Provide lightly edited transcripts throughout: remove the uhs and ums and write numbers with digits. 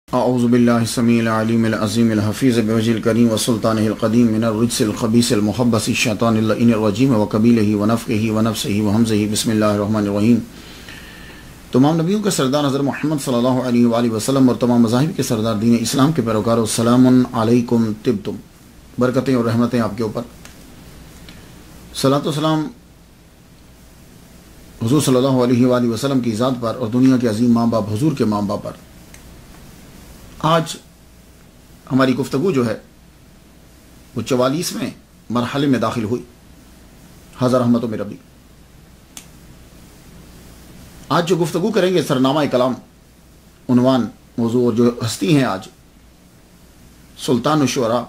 اعوذ باللہ السمیع العلیم العظیم الحفیظ بوجہ الکریم وسلطانہ القدیم من الرجس الخبیث المحبث الشیطان اللعین الرجیم وقبیلہ ونفخہ ونفثہ وہمزہ بسم اللہ الرحمن الرحیم۔ تمام نبیوں کے سردار حضرت محمد صلی اللہ علیہ وآلہ وسلم اور تمام مذاہب کے سردار دین اسلام کے پیروکاروں، السلام علیکم طبتم، برکتیں اور رحمتیں آپ کے اوپر۔ صلاۃ و سلام حضور صلی اللہ علیہ وآلہ وسلم کی ذات پر اور دنیا کے عظیم ماں باپ حضور کے ماں باپ پر۔ آج ہماری گفتگو جو ہے وہ 44ویں مرحلے میں داخل ہوئی، ہزار رحمتوں میں ربی۔ آج جو گفتگو کریں گے سرنامہ کلام، عنوان، موضوع اور جو ہستی ہیں آج، سلطان الشعراء،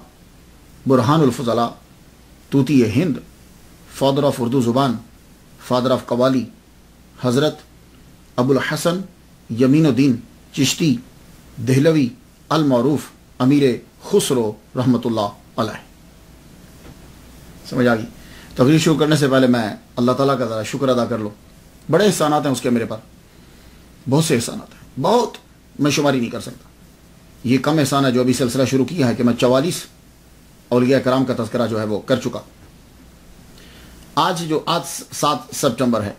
برہان الفضلاء، طوطی ہند، فادر آف اردو زبان، فادر آف قوالی، حضرت ابو الحسن یمین الدین چشتی دہلوی المعروف امیر خسرو رحمۃ اللہ علیہ۔ سمجھ آ گئی؟ تقریر شروع کرنے سے پہلے میں اللہ تعالیٰ کا ذرا شکر ادا کر لوں۔ بڑے احسانات ہیں اس کے میرے پر، بہت سے احسانات ہیں، بہت، میں شماری نہیں کر سکتا۔ یہ کم احسان ہے جو ابھی سلسلہ شروع کیا ہے کہ میں 44 اولیاء کرام کا تذکرہ جو ہے وہ کر چکا۔ آج 7 سپٹمبر ہے،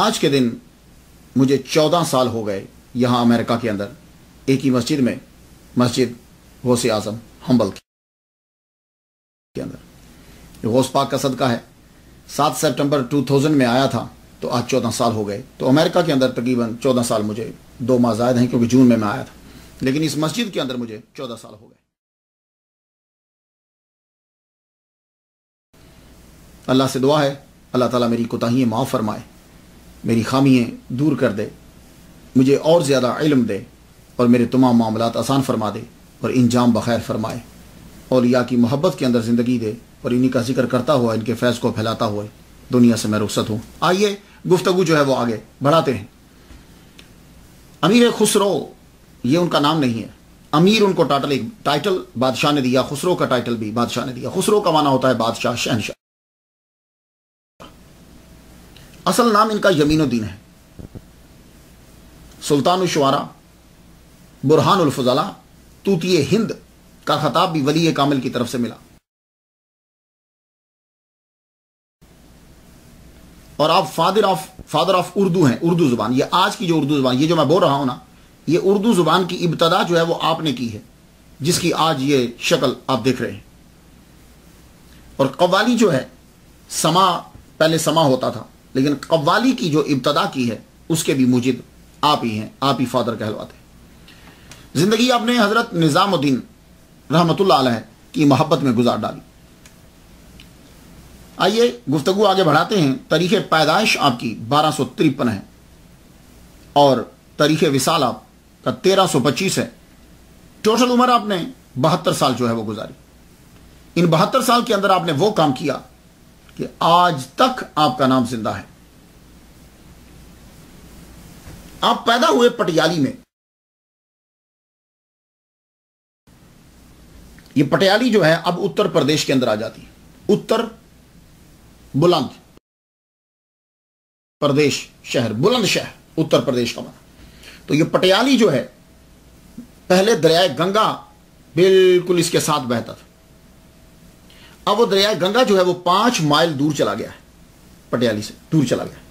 آج کے دن مجھے 14 سال ہو گئے یہاں امریکہ کے اندر ایک ہی مسجد میں، مسجد غوث اعظم ہمبل کے اندر۔ غوث پاک کا صدقہ ہے۔ 7 سپٹمبر 2000 میں آیا تھا تو آج 14 سال ہو گئے۔ تو امریکہ کے اندر تقریباً 14 سال، مجھے 2 ماہ زائد ہیں کیونکہ جون میں آیا تھا، لیکن اس مسجد کے اندر مجھے 14 سال ہو گئے۔ اللہ سے دعا ہے اللہ تعالیٰ میری کوتاہیاں معاف فرمائے، میری خامیاں دور کر دے، مجھے اور زیادہ علم دے اور میرے تمام معاملات آسان فرما دے اور انجام بخیر فرمائے۔ اولیاء کی محبت کے اندر زندگی دے اور انہی کا ذکر کرتا ہوا، ان کے فیض کو پھیلاتا ہوا دنیا سے میں رخصت ہوں۔ آئیے گفتگو جو ہے وہ آگے بڑھاتے ہیں۔ امیر خسرو یہ ان کا نام نہیں ہے، امیر ان کو ٹائٹل بادشاہ نے دیا، خسرو کا ٹائٹل بھی بادشاہ نے دیا۔ خسرو کا معنی ہوتا ہے بادشاہ، شہنشاہ۔ اصل نام ان کا یمین الدین ہے۔ سلطان الشعراء، برہان الفضلاء، طوطی ہند کا خطاب بھی ولی کامل کی طرف سے ملا۔ اور آپ فادر آف اردو ہیں، اردو زبان۔ یہ آج کی جو اردو زبان، یہ جو میں بول رہا ہوں نا، یہ اردو زبان کی ابتدا جو ہے وہ آپ نے کی ہے، جس کی آج یہ شکل آپ دیکھ رہے ہیں۔ اور قوالی جو ہے، سما، پہلے سما ہوتا تھا، لیکن قوالی کی جو ابتدا کی ہے اس کے بھی موجد آپ ہی ہیں، آپ ہی فادر کہلواتے ہیں۔ زندگی آپ نے حضرت نظام الدین رحمۃ اللہ علیہ کی محبت میں گزار ڈالی۔ آئیے گفتگو آگے بڑھاتے ہیں۔ تاریخ پیدائش آپ کی 1253 ہے اور تاریخ وصال آپ کا 1325 ہے۔ ٹوٹل عمر آپ نے 72 سال جو ہے وہ گزاری۔ ان 72 سال کے اندر آپ نے وہ کام کیا کہ آج تک آپ کا نام زندہ ہے۔ آپ پیدا ہوئے پٹیالی میں۔ یہ پٹیالی جو ہے اب اتر پردیش کے اندر آ جاتی ہے۔ اتر بلند پردیش شہر، بلند شہر، اتر پردیش کا معنی۔ تو یہ پٹیالی جو ہے پہلے دریائے گنگا بالکل اس کے ساتھ بہتا تھا۔ اب وہ دریائے گنگا جو ہے وہ 5 مائل دور چلا گیا ہے، پٹیالی سے دور چلا گیا ہے۔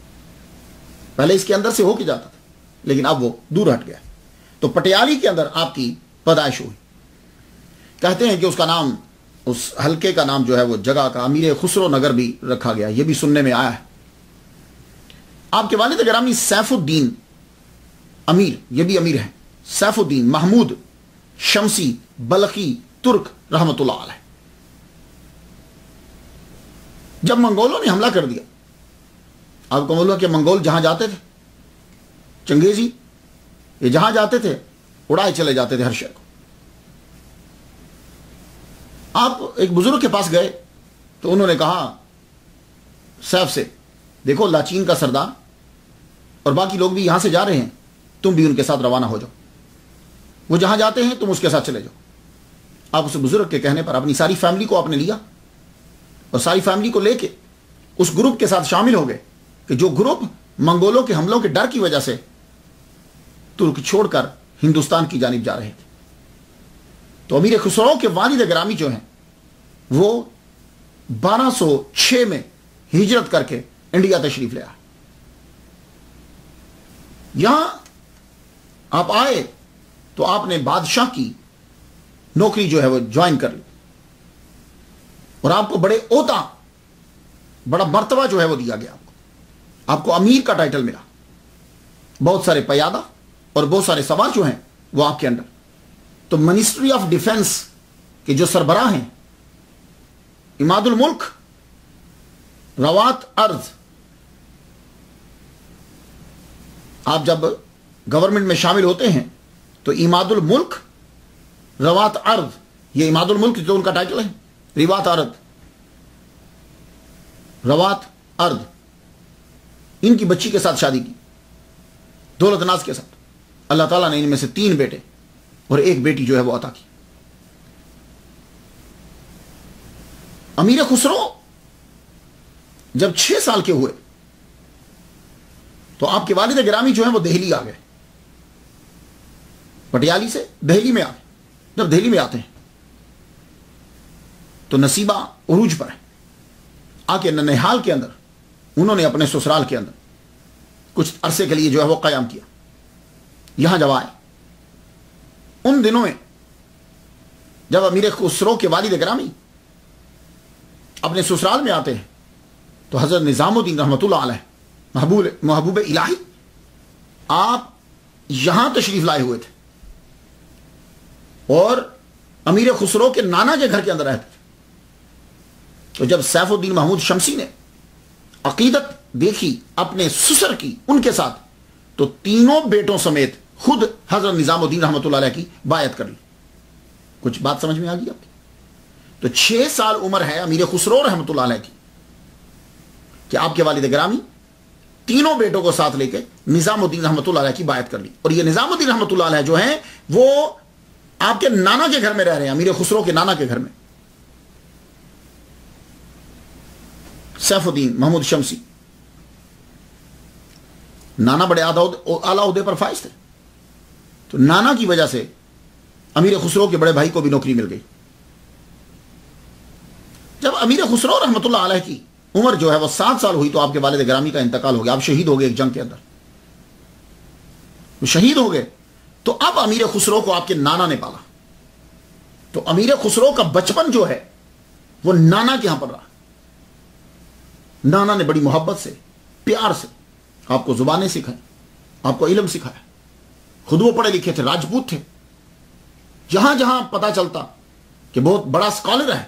پہلے اس کے اندر سے ہو کے جاتا تھا، لیکن اب وہ دور ہٹ گیا۔ تو پٹیالی کے اندر آپ کی پیدائش ہوئی۔ کہتے ہیں کہ اس کا نام، اس حلقے کا نام جو ہے وہ جگہ کا امیر خسرو نگر بھی رکھا گیا، یہ بھی سننے میں آیا ہے۔ آپ کے والد گرامی سیف الدین امیر، یہ بھی امیر ہیں، سیف الدین محمود شمسی بلخی ترک رحمۃ اللہ علیہ۔ جب منگولوں نے حملہ کر دیا، آپ کو معلوم ہے کہ منگول جہاں جاتے تھے، چنگیزی، یہ جہاں جاتے تھے اڑائے چلے جاتے تھے ہر شے کو۔ آپ ایک بزرگ کے پاس گئے تو انہوں نے کہا سیف سے، دیکھو لاچین کا سردار اور باقی لوگ بھی یہاں سے جا رہے ہیں، تم بھی ان کے ساتھ روانہ ہو جاؤ، وہ جہاں جاتے ہیں تم اس کے ساتھ چلے جاؤ۔ آپ اس بزرگ کے کہنے پر اپنی ساری فیملی کو آپ نے لیا اور ساری فیملی کو لے کے اس گروپ کے ساتھ شامل ہو گئے کہ جو گروپ منگولوں کے حملوں کے ڈر کی وجہ سے ترک چھوڑ کر ہندوستان کی جانب جا رہے تھے. تو امیر خسرو کے والد گرامی جو ہیں وہ 1206 میں ہجرت کر کے انڈیا تشریف لے آئے. یہاں آپ آئے تو آپ نے بادشاہ کی نوکری جو ہے وہ جوائن کر لی اور آپ کو بڑے عہدہ بڑا مرتبہ جو ہے وہ دیا گیا. آپ کو امیر کا ٹائٹل ملا. بہت سارے پیادہ اور بہت سارے سوار جو ہیں وہ آپ کے انڈر. تو منسٹری آف ڈیفنس کے جو سربراہ ہیں عماد الملک روات ارض، آپ جب گورنمنٹ میں شامل ہوتے ہیں تو عماد الملک روات ارض، یہ عماد الملک جو ان کا ٹائٹل ہے، روات ارض، روات ارض، ان کی بچی کے ساتھ شادی کی دولت ناز کے ساتھ. اللہ تعالیٰ نے ان میں سے 3 بیٹے اور 1 بیٹی جو ہے وہ عطا کی. امیر خسرو جب 6 سال کے ہوئے تو آپ کے والد گرامی جو ہیں وہ دہلی آ گئے. پٹیالی سے دہلی میں آ گئے. جب دہلی میں آتے ہیں تو نصیبہ عروج پر ہے. آ کے ننہال کے اندر انہوں نے اپنے سسرال کے اندر کچھ عرصے کے لیے جو ہے وہ قیام کیا. یہاں جب آئے ان دنوں میں جب امیر خسرو کے والد گرامی اپنے سسرال میں آتے ہیں تو حضرت نظام الدین رحمۃ اللہ علیہ محبوب الہی آپ یہاں تشریف لائے ہوئے تھے اور امیر خسرو کے نانا کے گھر کے اندر رہتے تھے. تو جب سیف الدین محمود شمسی نے عقیدت دیکھی اپنے سسر کی ان کے ساتھ تو تینوں بیٹوں سمیت خود حضرت نظام الدین رحمۃ اللہ علیہ کی بایعت کر لی. کچھ بات سمجھ میں آ گئی آپ کی؟ تو 6 سال عمر ہے امیر خسرو رحمۃ اللہ علیہ کی کہ آپ کے والد گرامی تینوں بیٹوں کو ساتھ لے کے نظام الدین رحمۃ اللہ علیہ کی بایعت کر لی. اور یہ نظام الدین رحمۃ اللہ علیہ جو ہیں وہ آپ کے نانا کے گھر میں رہ رہے ہیں، امیر خسرو کے نانا کے گھر میں. سیف الدین محمود شمسی نانا بڑے اعلیٰ عہدے پر فائز تھے. تو نانا کی وجہ سے امیر خسرو کے بڑے بھائی کو بھی نوکری مل گئی. جب امیر خسرو رحمۃ اللہ علیہ کی عمر جو ہے وہ 7 سال ہوئی تو آپ کے والد گرامی کا انتقال ہو گیا. آپ شہید ہو گئے ایک جنگ کے اندر. شہید ہو گئے تو اب امیر خسرو کو آپ کے نانا نے پالا. تو امیر خسرو کا بچپن جو ہے وہ نانا کے یہاں پر رہا. نانا نے بڑی محبت سے پیار سے آپ کو زبانیں سکھائیں، آپ کو علم سکھایا. خود وہ پڑھے لکھے تھے، راجپوت تھے. جہاں جہاں پتا چلتا کہ بہت بڑا اسکالر ہے،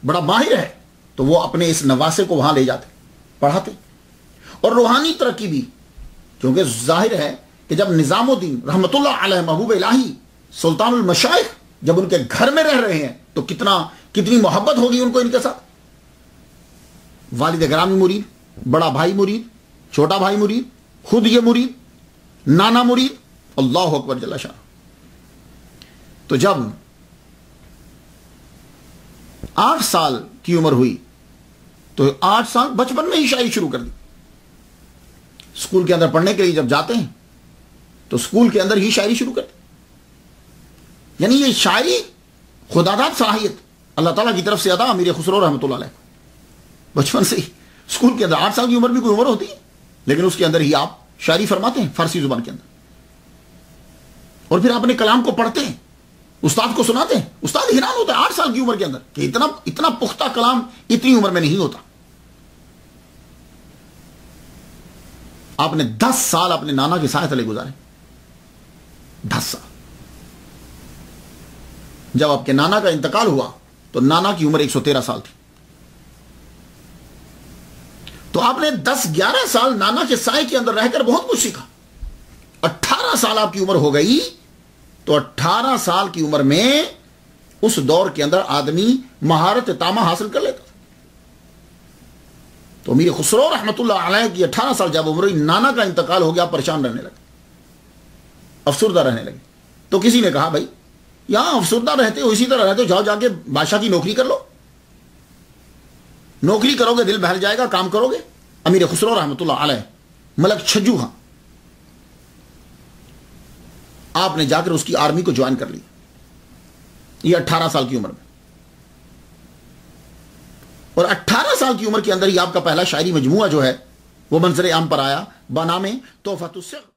بڑا ماہر ہے، تو وہ اپنے اس نواسے کو وہاں لے جاتے، پڑھاتے. اور روحانی ترقی بھی، کیونکہ ظاہر ہے کہ جب نظام الدین رحمۃ اللہ علیہ محبوب الہی سلطان المشائخ جب ان کے گھر میں رہ رہے ہیں تو کتنی محبت ہوگی ان کو ان کے ساتھ. والد گرامی مرید، بڑا بھائی مرید، چھوٹا بھائی مرید، خود یہ مرید، نانا مرید. اللہ اکبر جل شان. تو جب 8 سال کی عمر ہوئی تو 8 سال بچپن میں ہی شاعری شروع کر دی. اسکول کے اندر پڑھنے کے لیے جب جاتے ہیں تو اسکول کے اندر ہی شاعری شروع کر دی. یعنی یہ شاعری خدا داد صلاحیت اللہ تعالیٰ کی طرف سے ادا امیر خسرو رحمۃ اللہ علیہ بچپن سے ہی. اسکول کے اندر 8 سال کی عمر بھی کوئی عمر ہوتی ہے، لیکن اس کے اندر ہی آپ شاعری فرماتے ہیں فارسی زبان کے اندر. اور پھر آپ اپنے کلام کو پڑھتے ہیں، استاد کو سناتے ہیں. استاد حیران ہوتا ہے 8 سال کی عمر کے اندر کہ اتنا پختہ کلام اتنی عمر میں نہیں ہوتا. آپ نے 10 سال اپنے نانا کے سائے تلے گزارے. 10 سال. جب آپ کے نانا کا انتقال ہوا تو نانا کی عمر 113 سال تھی. تو آپ نے 10-11 سال نانا کے سائے کے اندر رہ کر بہت کچھ سیکھا. 18 سال آپ کی عمر ہو گئی تو 18 سال کی عمر میں اس دور کے اندر آدمی مہارت تامہ حاصل کر لیتا. تو امیر خسرو رحمۃ اللہ علیہ کی 18 سال جب عمر ہوئی، نانا کا انتقال ہو گیا، پریشان رہنے لگے، افسردہ رہنے لگے. تو کسی نے کہا بھائی یہاں افسردہ رہتے ہو، اسی طرح رہتے ہو، جاؤ جا کے بادشاہ کی نوکری کر لو. نوکری کرو گے دل بہل جائے گا، کام کرو گے. امیر خسرو رحمۃ اللہ علیہ ملک چھجو خان آپ نے جا کر اس کی آرمی کو جوائن کر لی، یہ 18 سال کی عمر میں، اور 18 سال کی عمر کے اندر ہی آپ کا پہلا شاعری مجموعہ جو ہے وہ منظر عام پر آیا بنام تحفۃ الصغر۔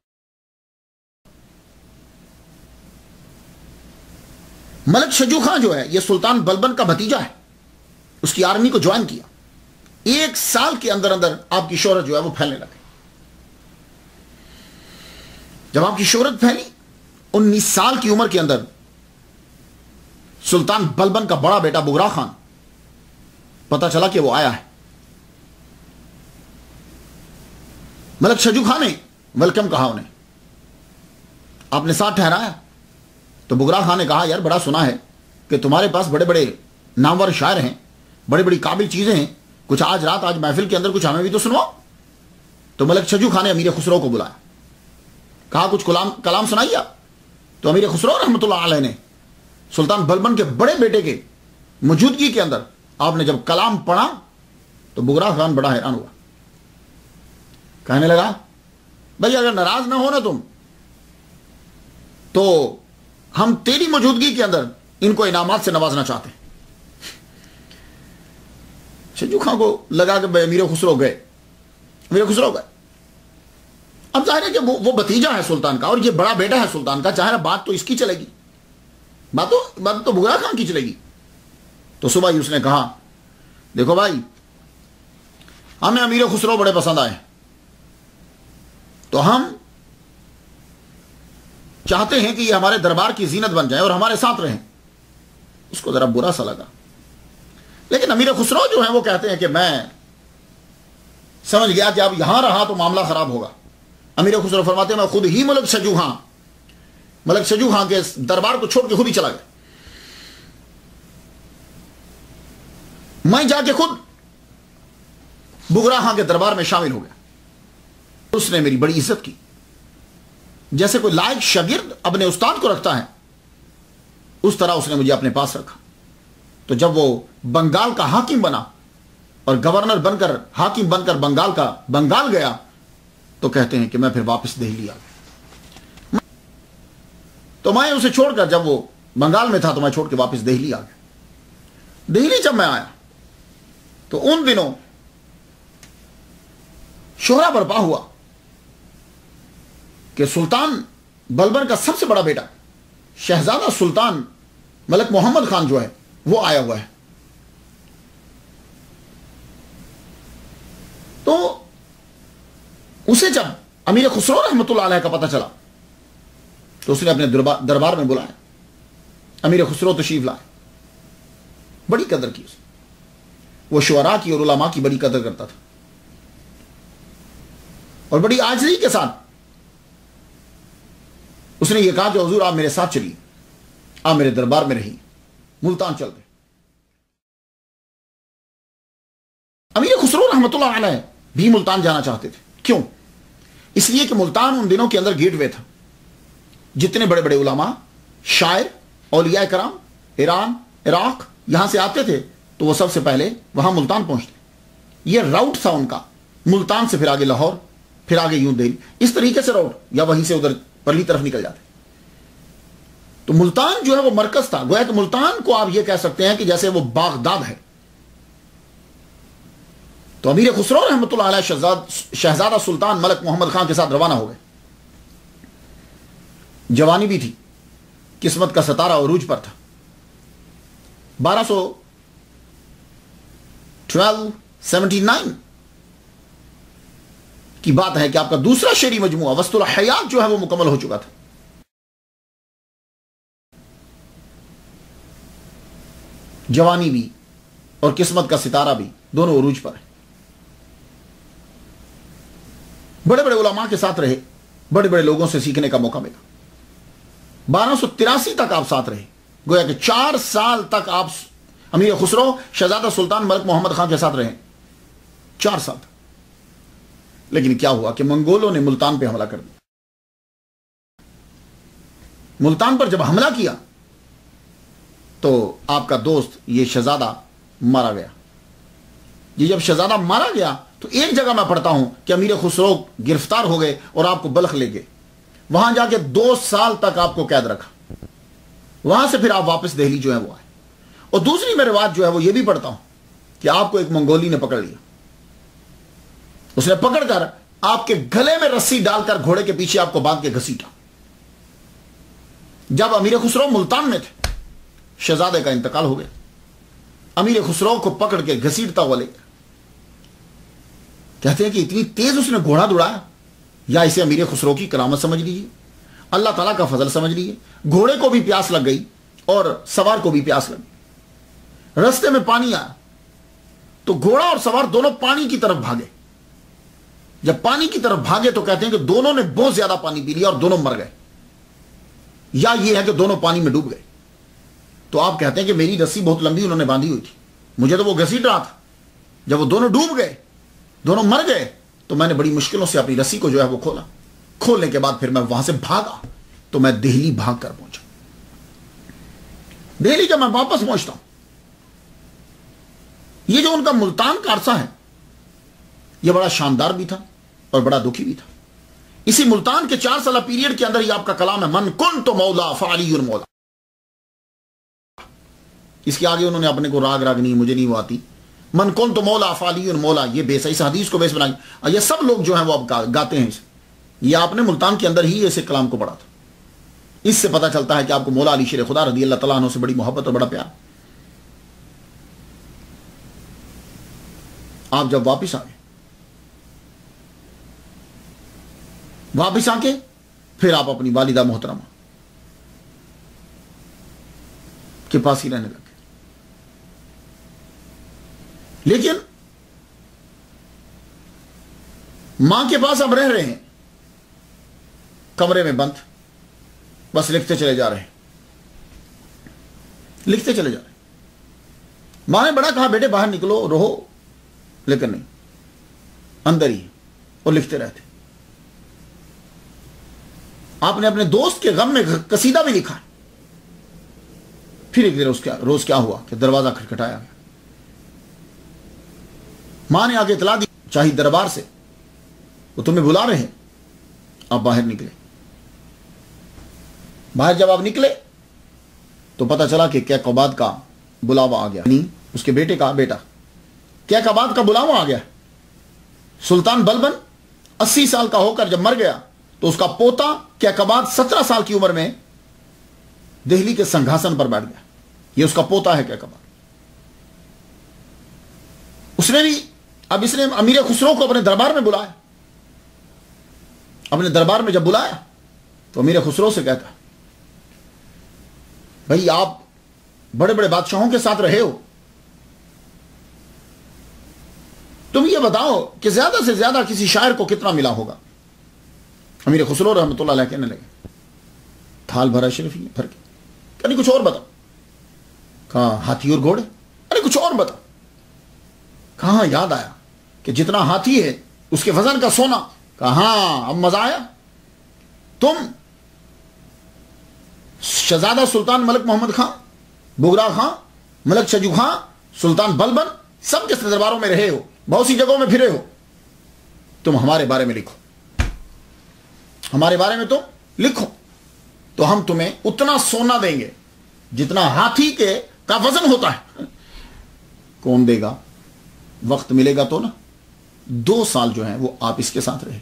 ملک شجو خان جو ہے یہ سلطان بلبن کا بھتیجا ہے، اس کی آرمی کو جوائن کیا، 1 سال کے اندر اندر آپ کی شہرت جو ہے وہ پھیلنے لگی۔ جب آپ کی شہرت پھیلی 19 سال کی عمر کے اندر سلطان بلبن کا بڑا بیٹا بگرا خان پتا چلا کہ وہ آیا ہے، ملک شجو خان نے ویلکم کہا انہیں، آپ نے ساتھ ٹھہرایا تو بگرا خان نے کہا یار بڑا سنا ہے کہ تمہارے پاس بڑے بڑے نامور شاعر ہیں، بڑی بڑی قابل چیزیں ہیں، کچھ آج رات آج محفل کے اندر کچھ ہمیں بھی تو سنواؤ۔ تو ملک شجو خان نے امیر خسرو کو بلایا، کہا کچھ کلام سنائیے آپ۔ تو امیر خسرو رحمۃ اللہ علیہ نے سلطان بلبن کے بڑے بیٹے کے موجودگی کے اندر آپ نے جب کلام پڑھا تو بگرا خان بڑا حیران ہوا، کہنے لگا بھائی اگر ناراض نہ ہو نا تم تو ہم تیری موجودگی کے اندر ان کو انعامات سے نوازنا چاہتے ہیں۔ شجو خان کو لگا کہ امیر خسرو گئے، اب ظاہر ہے کہ وہ بھتیجا ہے سلطان کا اور یہ بڑا بیٹا ہے سلطان کا، چاہے بات تو اس کی چلے گی، بات تو بگرا خان کی چلے گی۔ تو صبح ہی اس نے کہا دیکھو بھائی ہمیں امیر خسرو بڑے پسند آئے، تو ہم چاہتے ہیں کہ یہ ہمارے دربار کی زینت بن جائے اور ہمارے ساتھ رہیں۔ اس کو ذرا برا سا لگا، لیکن امیر خسرو جو ہیں وہ کہتے ہیں کہ میں سمجھ گیا کہ اب یہاں رہا تو معاملہ خراب ہوگا۔ امیر خسرو فرماتے ہیں میں خود ہی ملک شجو خان کے دربار کو چھوڑ کے خود ہی چلا گیا، میں جا کے خود بگرا خان کے دربار میں شامل ہو گیا۔ اس نے میری بڑی عزت کی، جیسے کوئی لائق شاگرد اپنے استاد کو رکھتا ہے اس طرح اس نے مجھے اپنے پاس رکھا۔ تو جب وہ بنگال کا حاکم بنا اور گورنر بن کر حاکم بن کر بنگال گیا تو کہتے ہیں کہ میں پھر واپس دہلی آ گیا۔ تو میں اسے چھوڑ کر جب وہ بنگال میں تھا تو میں چھوڑ کے واپس دہلی آ گیا۔ دہلی جب میں آیا تو ان دنوں شہرہ برپا ہوا کہ سلطان بلبن کا سب سے بڑا بیٹا شہزادہ سلطان ملک محمد خان جو ہے وہ آیا ہوا ہے۔ تو اسے جب امیر خسرو رحمۃ اللہ علیہ کا پتہ چلا تو اس نے اپنے دربار میں بلایا، امیر خسرو تشریف لائے، بڑی قدر کی اس نے، وہ شعراء کی اور علماء کی بڑی قدر کرتا تھا اور بڑی عاجزی کے ساتھ اس نے یہ کہا کہ حضور آپ میرے ساتھ چلیے، آپ میرے دربار میں رہیے، ملتان چل دیں۔ امیر خسرو رحمۃ اللہ علیہ بھی ملتان جانا چاہتے تھے، کیوں؟ اس لیے کہ ملتان ان دنوں کے اندر گیٹ وے تھا، جتنے بڑے بڑے علماء، شاعر، اولیاء کرام ایران، عراق یہاں سے آتے تھے تو وہ سب سے پہلے وہاں ملتان پہنچتے۔ یہ راؤٹ تھا ان کا، ملتان سے پھر آگے لاہور، پھر آگے یوں دہلی، اس طریقے سے راؤٹ، یا وہیں سے ادھر پرلی طرف نکل جاتے۔ تو ملتان جو ہے وہ مرکز تھا، گویا کہ ملتان کو آپ یہ کہہ سکتے ہیں کہ جیسے وہ بغداد ہے۔ تو امیر خسرو رحمۃ اللہ علیہ شہزادہ سلطان ملک محمد خان کے ساتھ روانہ ہو گئے۔ جوانی بھی تھی، قسمت کا ستارہ عروج پر تھا۔ 1279 کی بات ہے کہ آپ کا دوسرا شعری مجموعہ وسط الحیات جو ہے وہ مکمل ہو چکا تھا۔ جوانی بھی اور قسمت کا ستارہ بھی دونوں عروج پر ہیں۔ بڑے بڑے علماء کے ساتھ رہے، بڑے بڑے لوگوں سے سیکھنے کا موقع ملا۔ 1283 تک آپ ساتھ رہے، گویا کہ 4 سال تک آپ امیر خسرو شہزادہ سلطان ملک محمد خان کے ساتھ رہے، 4 سال تک۔ لیکن کیا ہوا کہ منگولوں نے ملتان پہ حملہ کر دیا۔ ملتان پر جب حملہ کیا تو آپ کا دوست یہ شہزادہ مارا گیا۔ یہ جب شہزادہ مارا گیا تو ایک جگہ میں پڑھتا ہوں کہ امیر خسرو گرفتار ہو گئے اور آپ کو بلخ لے گئے، وہاں جا کے 2 سال تک آپ کو قید رکھا. وہاں سے پھر آپ واپس دہلی جو ہے وہ آئے. اور دوسری میں روایت جو ہے وہ یہ بھی پڑھتا ہوں کہ آپ کو ایک منگولی نے پکڑ لیا. اس نے پکڑ کر آپ کے گلے میں رسی ڈال کر گھوڑے کے پیچھے آپ کو باندھ کے گھسیٹا. جب امیر خسرو ملتان میں تھے، شہزادے کا انتقال ہو گیا. امیر خسرو کو پکڑ کے گھسیٹتا ہوا لے گیا. کہتے ہیں کہ اتنی تیز اس نے گھوڑا دوڑایا. یا اسے امیر خسرو کی کرامت سمجھ لیجیے، اللہ تعالیٰ کا فضل سمجھ لیجیے. گھوڑے کو بھی پیاس لگ گئی اور سوار کو بھی پیاس لگ گئی. رستے میں پانی آیا تو گھوڑا اور سوار دونوں پانی کی طرف بھاگے. جب پانی کی طرف بھاگے تو کہتے ہیں کہ دونوں نے بہت زیادہ پانی پی لیا اور دونوں مر گئے، یا یہ ہے کہ دونوں پانی میں ڈوب گئے. تو آپ کہتے ہیں کہ میری رسی بہت لمبی انہوں نے باندھی ہوئی تھی، مجھے تو وہ گھسیٹ رہا تھا. جب وہ دونوں ڈوب گئے، دونوں مر گئے، تو میں نے بڑی مشکلوں سے اپنی رسی کو جو ہے وہ کھولا. کھولنے کے بعد پھر میں وہاں سے بھاگا تو میں دہلی بھاگ کر پہنچا. دہلی جب میں واپس پہنچتا ہوں، یہ جو ان کا ملتان کا عرصہ ہے یہ بڑا شاندار بھی تھا اور بڑا دکھی بھی تھا. اسی ملتان کے 4 سالہ پیریڈ کے اندر ہی آپ کا کلام ہے من کنت مولا فعلی مولا. اس کے آگے انہوں نے اپنے کو راگ نہیں، مجھے نہیں وہ آتی. من کنت مولا فعلی مولا، یہ بیس اس حدیث کو بیس بنائی. یہ سب لوگ جو ہیں وہ اب گاتے ہیں. یہ آپ نے ملتان کے اندر ہی ایسے کلام کو پڑھا تھا. اس سے پتہ چلتا ہے کہ آپ کو مولا علی شیر خدا رضی اللہ تعالیٰ عنہ سے بڑی محبت اور بڑا پیار. آپ جب واپس آئے، واپس آ کے پھر آپ اپنی والدہ محترمہ کے پاس ہی رہنے لگے. لیکن ماں کے پاس اب رہ رہے ہیں، کمرے میں بند، بس لکھتے چلے جا رہے ہیں، لکھتے چلے جا رہے ہیں. ماں نے بڑا کہا بیٹے باہر نکلو رہو، لیکن نہیں، اندر ہی اور لکھتے رہتے. آپ نے اپنے دوست کے غم میں قصیدہ بھی لکھا. پھر ایک دن روز کیا ہوا کہ دروازہ کھٹکھٹایا گیا. ماں نے آگے اطلاع دی شاہی دربار سے، وہ تمہیں بلا رہے ہیں. آپ باہر نکلے. باہر جب آپ نکلے تو پتہ چلا کہ کیقوباد کا بلاوا آ گیا. اس کے بیٹے کا بیٹا کیقوباد کا بلاوا آ گیا. سلطان بلبن 80 سال کا ہو کر جب مر گیا تو اس کا پوتا کیقوباد 17 سال کی عمر میں دہلی کے سنگھاسن پر بیٹھ گیا. یہ اس کا پوتا ہے کیقوباد. اس نے بھی اب اس نے امیر خسرو کو اپنے دربار میں بلایا. اپنے دربار میں جب بلایا تو امیر خسرو سے کہتا بھائی آپ بڑے بڑے بادشاہوں کے ساتھ رہے ہو، تم یہ بتاؤ کہ زیادہ سے زیادہ کسی شاعر کو کتنا ملا ہوگا. امیر خسرو رحمۃ اللہ علیہ کہنے لگے تھال بھرا شریف یہ پھر کہیں کچھ اور بتاؤ. کہا ہاتھی اور گھوڑے. ارے کچھ اور بتاؤ. کہاں یاد آیا کہ جتنا ہاتھی ہے اس کے وزن کا سونا. کہا ہاں اب مزہ آیا. تم شہزادہ سلطان ملک محمد خان، بگرا خان، ملک شجو خان، سلطان بلبن سب کے درباروں میں رہے ہو، بہت سی جگہوں میں پھرے ہو. تم ہمارے بارے میں لکھو، ہمارے بارے میں تم لکھو تو ہم تمہیں اتنا سونا دیں گے جتنا ہاتھی کے کا وزن ہوتا ہے. کون دے گا؟ وقت ملے گا تو نا. 2 سال جو ہیں وہ آپ اس کے ساتھ رہے.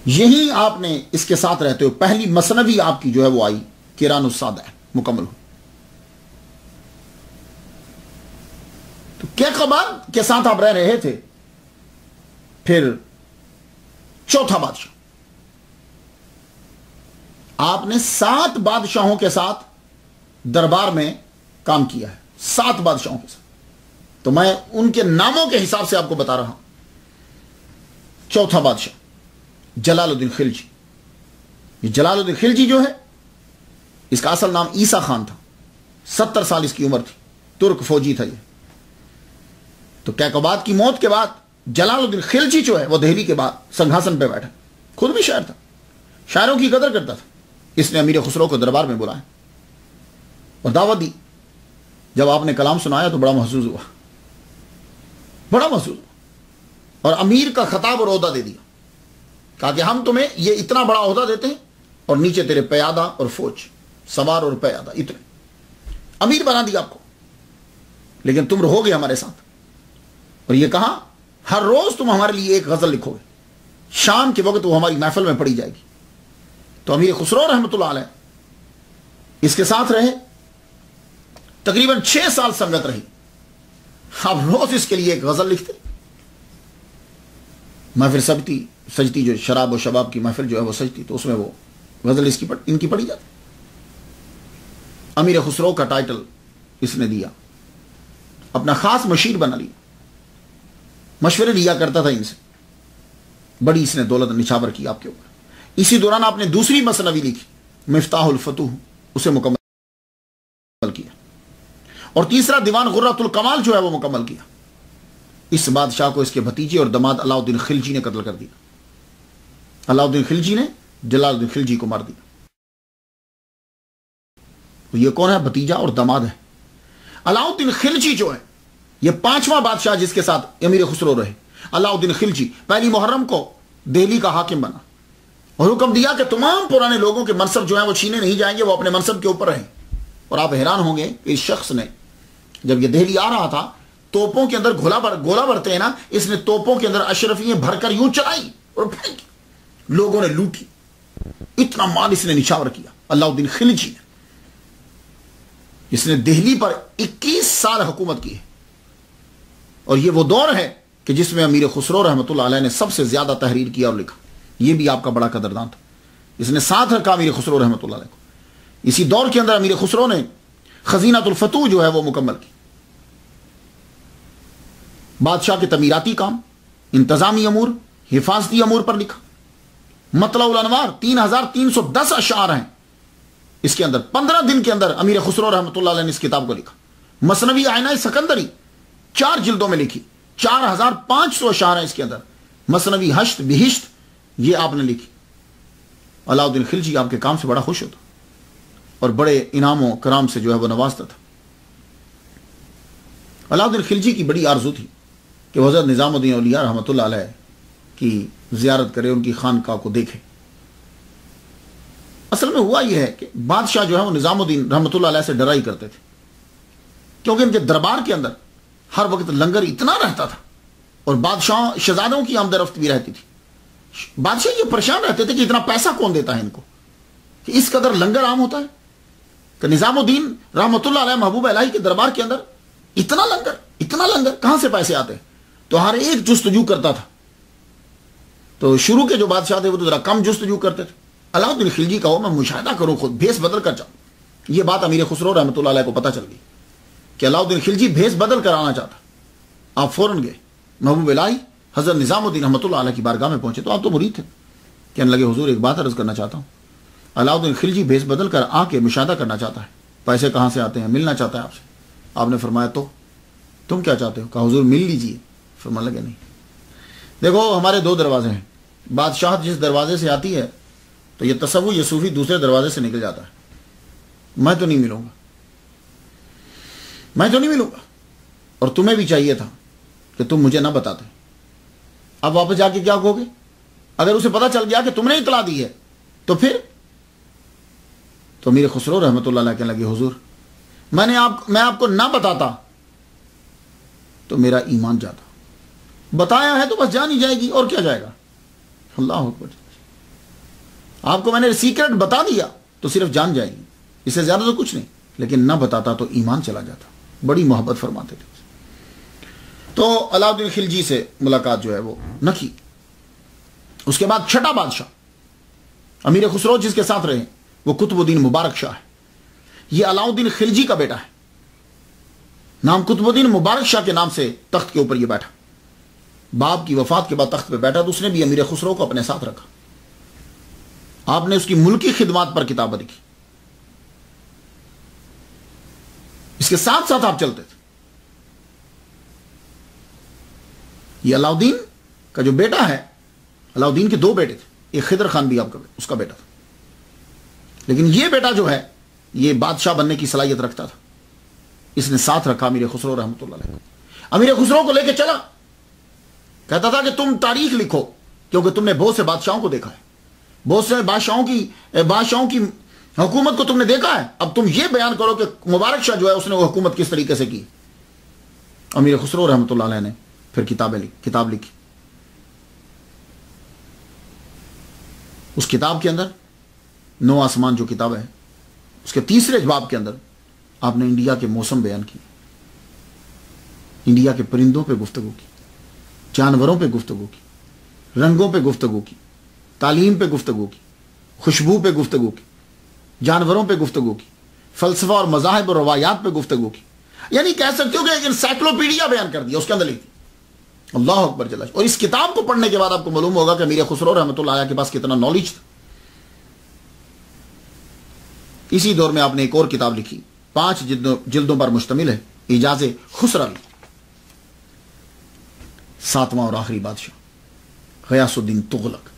یہی آپ نے اس کے ساتھ رہتے ہو پہلی مثنوی آپ کی جو ہے وہ آئی کیران السادہ مکمل ہو. تو کیقوباد کے ساتھ آپ رہ رہے تھے. پھر چوتھا بادشاہ، آپ نے 7 بادشاہوں کے ساتھ دربار میں کام کیا ہے. 7 بادشاہوں کے ساتھ. تو میں ان کے ناموں کے حساب سے آپ کو بتا رہا ہوں. چوتھا بادشاہ جلال الدین خلجی. یہ جلال الدین خلجی جو ہے اس کا اصل نام عیسیٰ خان تھا. 70 سال اس کی عمر تھی. ترک فوجی تھا یہ. تو کیقوباد کی موت کے بعد جلال الدین خلجی جو ہے وہ دہلی کے بعد سنگھاسن پہ بیٹھا. خود بھی شاعر تھا، شاعروں کی قدر کرتا تھا. اس نے امیر خسرو کو دربار میں بلایا اور دعوت دی. جب آپ نے کلام سنایا تو بڑا محظوظ ہوا، بڑا محظوظ ہوا، اور امیر کا خطاب اور عہدہ دے دیا. کہا کہ ہم تمہیں یہ اتنا بڑا عہدہ دیتے ہیں اور نیچے تیرے پیادہ اور فوج، سوار اور پیادہ، اتنے امیر بنا دیا آپ کو، لیکن تم رہو گے ہمارے ساتھ۔ اور یہ کہا ہر روز تم ہمارے لیے ایک غزل لکھو گے، شام کے وقت وہ ہماری محفل میں پڑھی جائے گی۔ تو امیر خسرو رحمۃ اللہ علیہ اس کے ساتھ رہے، تقریباً 6 سال سنگت رہی۔ اب روز اس کے لیے ایک غزل لکھتے، محفل سجتی جو شراب و شباب کی محفل جو ہے وہ سجتی، تو اس میں وہ غزل ان کی پڑھی جاتی۔ امیر خسرو کا ٹائٹل اس نے دیا، اپنا خاص مشیر بنا لیا، مشورے لیا کرتا تھا ان سے، بڑی اس نے دولت نچھاور کی آپ کے اوپر۔ اسی دوران آپ نے دوسری مثنوی لکھی مفتاح الفتوح، اسے مکمل کیا، اور تیسرا دیوان غرۃ الکمال جو ہے وہ مکمل کیا۔ اس بادشاہ کو اس کے بھتیجے اور دماد علاؤ الدین خلجی نے قتل کر دیا۔ علاؤ الدین خلجی نے جلال الدین خلجی کو مار دیا۔ یہ کون ہے؟ بھتیجا اور دماد ہے۔ علاؤ الدین خلجی جو ہے یہ 5واں بادشاہ جس کے ساتھ امیر خسرو رہے۔ علاؤ الدین خلجی پہلی محرم کو دہلی کا حاکم بنا اور حکم دیا کہ تمام پرانے لوگوں کے منصب جو ہیں وہ چھینے نہیں جائیں گے، وہ اپنے منصب کے اوپر رہیں۔ اور آپ حیران ہوں گے کہ اس شخص نے جب یہ دہلی آ رہا تھا، توپوں کے اندر گولہ بھرتے ہیں نا، اس نے توپوں کے اندر اشرفیاں بھر کر یوں چلائی اور پھینکی، لوگوں نے لوٹی، اتنا مال اس نے نچھاور کیا۔ علاؤ الدین خلجی نے، اس نے دہلی پر 21 سال حکومت کی ہے، اور یہ وہ دور ہے کہ جس میں امیر خسرو رحمۃ اللہ علیہ نے سب سے زیادہ تحریر کیا اور لکھا۔ یہ بھی آپ کا بڑا قدردان تھا، اس نے ساتھ رکھا امیر خسرو رحمۃ اللہ علیہ کو۔ اسی دور کے اندر امیر خسرو نے خزینۃ الفتوح جو ہے وہ مکمل کی۔ بادشاہ کے تعمیراتی کام، انتظامی امور، حفاظتی امور پر لکھا۔ مطلع الانوار 3310 اشعار ہیں اس کے اندر۔ 15 دن کے اندر امیر خسرو رحمۃ اللہ علیہ نے اس کتاب کو لکھا۔ مثنوی آئینہ سکندری 4 جلدوں میں لکھی، 4500 اشعار ہیں اس کے اندر۔ مثنوی ہشت بہشت یہ آپ نے لکھی۔ علاؤ الدین خلجی آپ کے کام سے بڑا خوش ہوتا اور بڑے انعام و کرام سے جو ہے وہ نوازتا تھا۔ علاؤ الدین خلجی کی بڑی آرزو تھی کہ وہ حضرت نظام الدین اولیاء رحمۃ اللہ علیہ کی زیارت کرے، ان کی خانقاہ کو دیکھے۔ اصل میں ہوا یہ ہے کہ بادشاہ جو ہے وہ نظام الدین رحمۃ اللہ علیہ سے ڈرا ہی کرتے تھے، کیونکہ ان کے دربار کے اندر ہر وقت لنگر اتنا رہتا تھا، اور بادشاہ شہزادوں کی آمد رفت بھی رہتی تھی۔ بادشاہ یہ پریشان رہتے تھے کہ اتنا پیسہ کون دیتا ہے ان کو، کہ اس قدر لنگر عام ہوتا ہے، کہ نظام الدین رحمۃ اللہ علیہ محبوب الہی کے دربار کے اندر اتنا لنگر کہاں سے پیسے آتے؟ تو ہر ایک جستجو کرتا تھا۔ تو شروع کے جو بادشاہ تھے وہ تو ذرا کم جستجو کرتے تھے۔ علاؤ الدین خلجی کا ہو میں مشاہدہ کروں، خود بھیس بدل کر جاؤں۔ یہ بات امیر خسرو رحمۃ اللہ علیہ کو پتہ چل گئی کہ علاؤ الدین خلجی بھیس بدل کر آنا چاہتا۔ آپ فوراً گئے، محبوب الہی حضرت نظام الدین رحمۃ اللہ علیہ کی بارگاہ میں پہنچے تو آپ تو مرید تھے، کہنے لگے حضور ایک بات عرض کرنا چاہتا ہوں۔ علاؤ الدین خلجی بھیس بدل کر آ کے مشاہدہ کرنا چاہتا ہے، پیسے کہاں سے آتے ہیں، ملنا چاہتا ہے آپ سے۔ آپ نے فرمایا تو تم کیا چاہتے ہو؟ کہا حضور مل لیجئے۔ فرمانے لگے نہیں، دیکھو ہمارے 2 دروازے ہیں، بادشاہت جس دروازے سے آتی ہے تو یہ تصوف یہ صوفی دوسرے دروازے سے نکل جاتا ہے، میں تو نہیں ملوں گا، اور تمہیں بھی چاہیے تھا کہ تم مجھے نہ بتاتے۔ اب واپس جا کے کیا کہو گے؟ اگر اسے پتا چل گیا کہ تم نے اطلاع دی ہے تو پھر؟ تو امیر خسرو رحمۃ اللہ علیہ کہنے لگے حضور میں آپ کو نہ بتاتا تو میرا ایمان جاتا، بتایا ہے تو بس جان ہی جائے گی، اور کیا جائے گا۔ اللہ اکبر، آپ کو میں نے سیکرٹ بتا دیا تو صرف جان جائے گی، اس سے زیادہ تو کچھ نہیں، لیکن نہ بتاتا تو ایمان چلا جاتا۔ بڑی محبت فرماتے تھے۔ تو علاؤ الدین خلجی سے ملاقات جو ہے وہ نہ کی۔ اس کے بعد 6واں بادشاہ امیر خسرو جس کے ساتھ رہے وہ قطب الدین مبارک شاہ ہے۔ یہ علاؤ الدین خلجی کا بیٹا ہے، نام قطب الدین مبارک شاہ کے نام سے تخت کے اوپر یہ بیٹھا۔ باپ کی وفات کے بعد تخت پہ بیٹھا تو اس نے بھی امیر خسرو کو اپنے ساتھ رکھا۔ آپ نے اس کی ملکی خدمات پر کتابیں لکھی، اس کے ساتھ ساتھ آپ چلتے تھے۔ یہ علاؤ الدین کا جو بیٹا ہے، علاؤ الدین کے 2 بیٹے تھے، ایک خضر خان بھی آپ کا اس کا بیٹا تھا، لیکن یہ بیٹا جو ہے یہ بادشاہ بننے کی صلاحیت رکھتا تھا۔ اس نے ساتھ رکھا امیر خسرو رحمۃ اللہ علیہ۔ امیر خسرو کو لے کے چلا، کہتا تھا کہ تم تاریخ لکھو کیونکہ تم نے بہت سے بادشاہوں کو دیکھا ہے، بہت سے بادشاہوں کی حکومت کو تم نے دیکھا ہے، اب تم یہ بیان کرو کہ مبارک شاہ جو ہے اس نے وہ حکومت کس طریقے سے کی۔ امیر خسرو رحمۃ اللہ علیہ نے پھر کتاب لکھی۔ اس کتاب کے اندر 9 آسمان جو کتاب ہے، اس کے تیسرے باب کے اندر آپ نے انڈیا کے موسم بیان کی، انڈیا کے پرندوں پہ گفتگو کی، جانوروں پہ گفتگو کی، رنگوں پہ گفتگو کی، تعلیم پہ گفتگو کی، خوشبو پہ گفتگو کی، جانوروں پہ گفتگو کی، فلسفہ اور مذاہب اور روایات پہ گفتگو کی، یعنی کہہ سکتے ہو کہ ایک انسائکلوپیڈیا بیان کر دیا اس کے اندر لکھی۔ اللہ اکبر جل۔ اور اس کتاب کو پڑھنے کے بعد آپ کو معلوم ہوگا کہ امیر خسرو رحمۃ اللہ علیہ کے پاس کتنا نالج تھا۔ اسی دور میں آپ نے ایک اور کتاب لکھی، 5 جلدوں پر مشتمل ہے، اعجاز خسروی، 7واں اور آخری بادشاہ غیاث الدین تغلق۔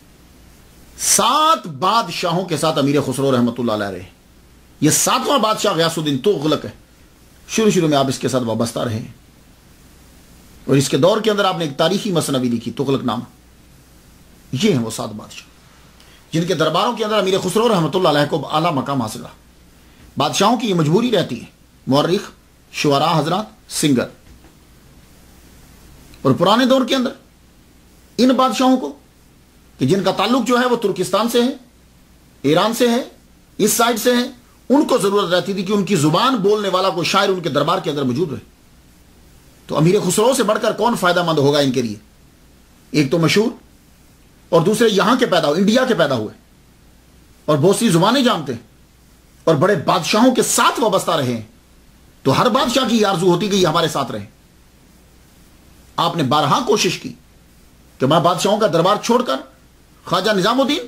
7 بادشاہوں کے ساتھ امیر خسرو رحمۃ اللہ علیہ رہے۔ یہ 7واں بادشاہ غیاث الدین تغلق ہے۔ شروع میں آپ اس کے ساتھ وابستہ رہے ہیں، اور اس کے دور کے اندر آپ نے ایک تاریخی مثنوی لکھی، تغلق نامہ۔ یہ ہیں وہ 7 بادشاہ جن کے درباروں کے اندر امیر خسرو رحمۃ اللہ علیہ کو اعلیٰ مقام حاصل رہا۔ بادشاہوں کی یہ مجبوری رہتی ہے، مورخ، شعراء حضرات، سنگر، اور پرانے دور کے اندر ان بادشاہوں کو کہ جن کا تعلق جو ہے وہ ترکستان سے ہے، ایران سے ہے، اس سائڈ سے ہے، ان کو ضرورت رہتی تھی کہ ان کی زبان بولنے والا کوئی شاعر ان کے دربار کے اندر موجود رہے۔ تو امیر خسرو سے بڑھ کر کون فائدہ مند ہوگا ان کے لیے؟ ایک تو مشہور، اور دوسرے یہاں کے پیدا ہوئے، انڈیا کے پیدا ہوئے، اور بہت سی زبانیں جانتے ہیں، اور بڑے بادشاہوں کے ساتھ وابستہ رہے ہیں۔ تو ہر بادشاہ کی یہ آرزو ہوتی کہ یہ ہمارے ساتھ رہے۔ آپ نے بارہا کوشش کی کہ میں بادشاہوں کا دربار چھوڑ کر خواجہ نظام الدین